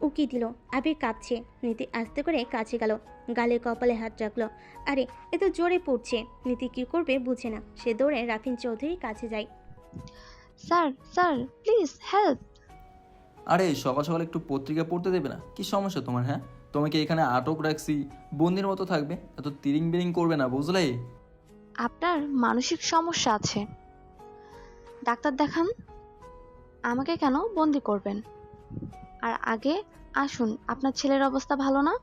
উকি দিল, আবির কাঁপছে। নীতি আস্তে করে কাছে গেল, গালে কপালে হাত রাখলো। আরে, এ তো জোরে পড়ছে। নীতি কি করবে বুঝে না। সে দৌড়ে রাফিন চৌধুরীর কাছে যায়। Sir, sir, please help. আরে সকাল সকাল একটু পত্রিকা পড়তে দেবে না? কি সমস্যা তোমার? হ্যাঁ, তোমাকে এখানে আটক রাখছি, বন্দির মতো থাকবে, এত তিরিং বিরিং করবে না, বুঝলে? আপনার মানসিক সমস্যা আছে, ডাক্তার দেখান। আমাকে কেন বন্দি করবেন? আর আগে আসুন, আপনার ছেলের অবস্থা ভালো না,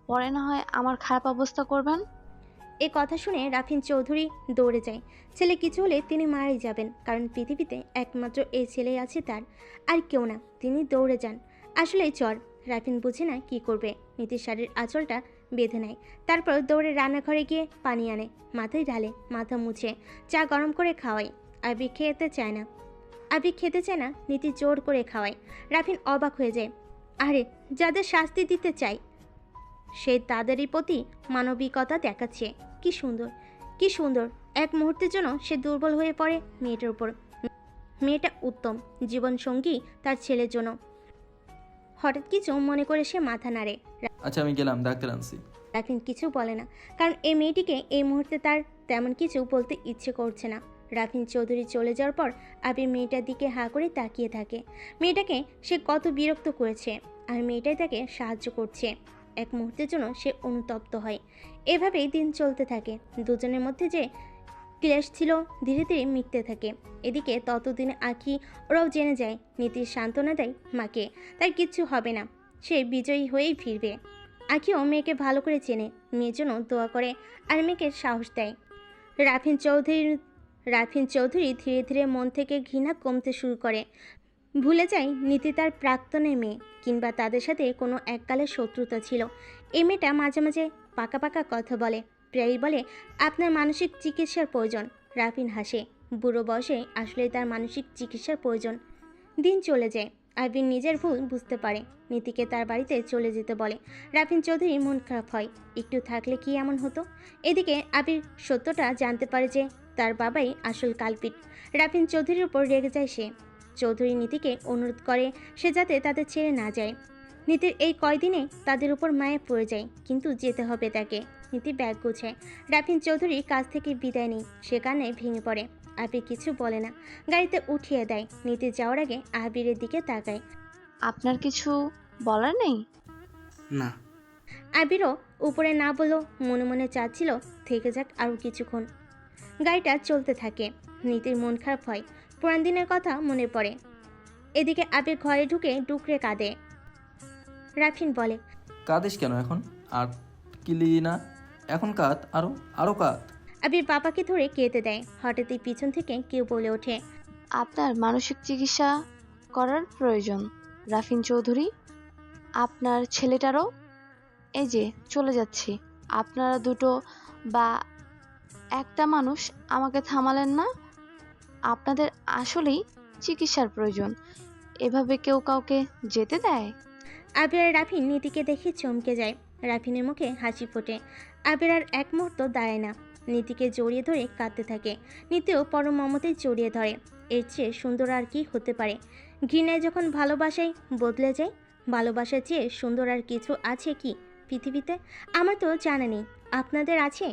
পরে না হয় আমার খারাপ অবস্থা করবেন। এ কথা শুনে রাফিন চৌধুরী দৌড়ে যায়। ছেলে কিছু হলে তিনি মারাই যাবেন, কারণ পৃথিবীতে একমাত্র এই ছেলেই আছে তার, আর কেউ না। তিনি দৌড়ে যান। আসলে চর রাফিন বুঝে না কি করবে। নীতির শাড়ির আঁচলটা বেঁধে নেয়। তারপর দৌড়ে রান্নাঘরে গিয়ে পানি আনে, মাথায় ঢালে, মাথা মুছে চা গরম করে খাওয়ায়। আবি খেতে চায় না, নীতি জোর করে খাওয়ায়। রাফিন অবাক হয়ে যায়। আরে, যাদের শাস্তি দিতে চাই সে তাদেরই প্রতি মানবিকতা দেখাচ্ছে। কি সুন্দর। এক মুহূর্তের জন্য সে দুর্বল হয়ে পড়ে মেয়েটার উপর। মেয়েটা উত্তম জীবনসঙ্গী তার ছেলের জন্য। হঠাৎ কিছু মনে করে সে মাথা নাড়ে। আচ্ছা আমি গেলাম, ডাক্তার আনছি। রাফিন কিছু বলে না, কারণ এই মেয়েটিকে এই মুহূর্তে তার তেমন কিছু বলতে ইচ্ছে করছে না। রাফিন চৌধুরী চলে যাওয়ার পর আবির মেয়েটার দিকে হাঁ করে তাকিয়ে থাকে। মেয়েটাকে সে কত বিরক্ত করেছে, আর মেয়েটাই তাকে সাহায্য করছে। এক মুহূর্তের জন্য সে অনুতপ্ত হয়। এভাবেই দিন চলতে থাকে। দুজনের মধ্যে যে ক্লেশ ছিল ধীরে ধীরে মিটতে থাকে। এদিকে ততদিনে আখি ওরাও জেনে যায় নীতির সান্ত্বনা দেয় মাকে, তার কিচ্ছু হবে না, সে বিজয়ী হয়েই ফিরবে। আখিও মেয়েকে ভালো করে চেনে, মেয়ের জন্য দোয়া করে আর মেয়েকে সাহস দেয়। রাফিন চৌধুরী ধীরে ধীরে মন থেকে ঘৃণা কমতে শুরু করে। ভুলে যায় নীতি তার প্রাক্তনের মেয়ে, কিংবা তাদের সাথে কোনো এককালের শত্রুতা ছিল। এই মেয়েটা মাঝে মাঝে পাকা পাকা কথা বলে, প্রায়ই বলে আপনার মানসিক চিকিৎসার প্রয়োজন। রাফিন হাসে, বুড়ো বয়সে আসলে তার মানসিক চিকিৎসার প্রয়োজন। দিন চলে যায়, আবির নিজের ভুল বুঝতে পারে, নীতিকে তার বাড়িতে চলে যেতে বলে। রাফিন চৌধুরীর মন খারাপ হয়, একটু থাকলে কি এমন হতো। এদিকে আবির সত্যটা জানতে পারে যে তার বাবাই আসল কালপিট। রাফিন চৌধুরীর উপর রেগে যায় সে। চৌধুরী নীতিকে অনুরোধ করে সে যাতে তাদের ছেড়ে না যায়। নীতির এই কয়দিনে তাদের উপর মায়া পড়ে যায়, কিন্তু যেতে হবে তাকে। নীতি ব্যাগ গোছায়, রাফিন চৌধুরী কাজ থেকে বিদায় নেই, সে কান্নায় ভেঙে পড়ে। আবির কিছু বলে না, গাড়িতে উঠিয়ে দেয়। নীতি যাওয়ার আগে আবিরের দিকে তাকায়। আপনার কিছু বলার নেই? না। আবিরও উপরে না বললেও মনে মনে চাচ্ছিল থেকে যাক আরও কিছুক্ষণ। গাড়িটা চলতে থাকে, নীতির মন খারাপ হয়, পুরান দিনের কথা মনে পড়ে। এদিকে আবির ঘরে ঢুকে ডুকরে কাঁদে। রাফিন বলে, কাঁদিস কেন এখন? আর কিলি না, এখন কাঁদ, আরো আরো কাঁদ। আবির বাবাকে ধরে কেঁদে দেয়। হঠাৎই পিছন থেকে কেউ বলে ওঠে, আপনার মানসিক চিকিৎসা করার প্রয়োজন রাফিন চৌধুরী, আপনার ছেলেটারও। এই যে চলে যাচ্ছি, আপনারা দুটো বা একটা মানুষ আমাকে থামালেন না। আপনাদের আসলেই চিকিৎসার প্রয়োজন, এভাবে কেউ কাউকে যেতে দেয়? আবির আর রাফিন নীতিকে দেখে চমকে যায়। রাফিনের মুখে হাসি ফোটে। আবির আর এক মুহূর্ত দাঁড়ায় না, নীতিকে জড়িয়ে ধরে কাঁদতে থাকে। নীতিও পরম মমতে জড়িয়ে ধরে। এর চেয়ে সুন্দর আর কি হতে পারে? ঘৃণায় যখন ভালোবাসায় বদলে যায়, ভালোবাসার চেয়ে সুন্দর আর কিছু আছে কি পৃথিবীতে? আমার তো জানা নেই, আপনাদের আছে?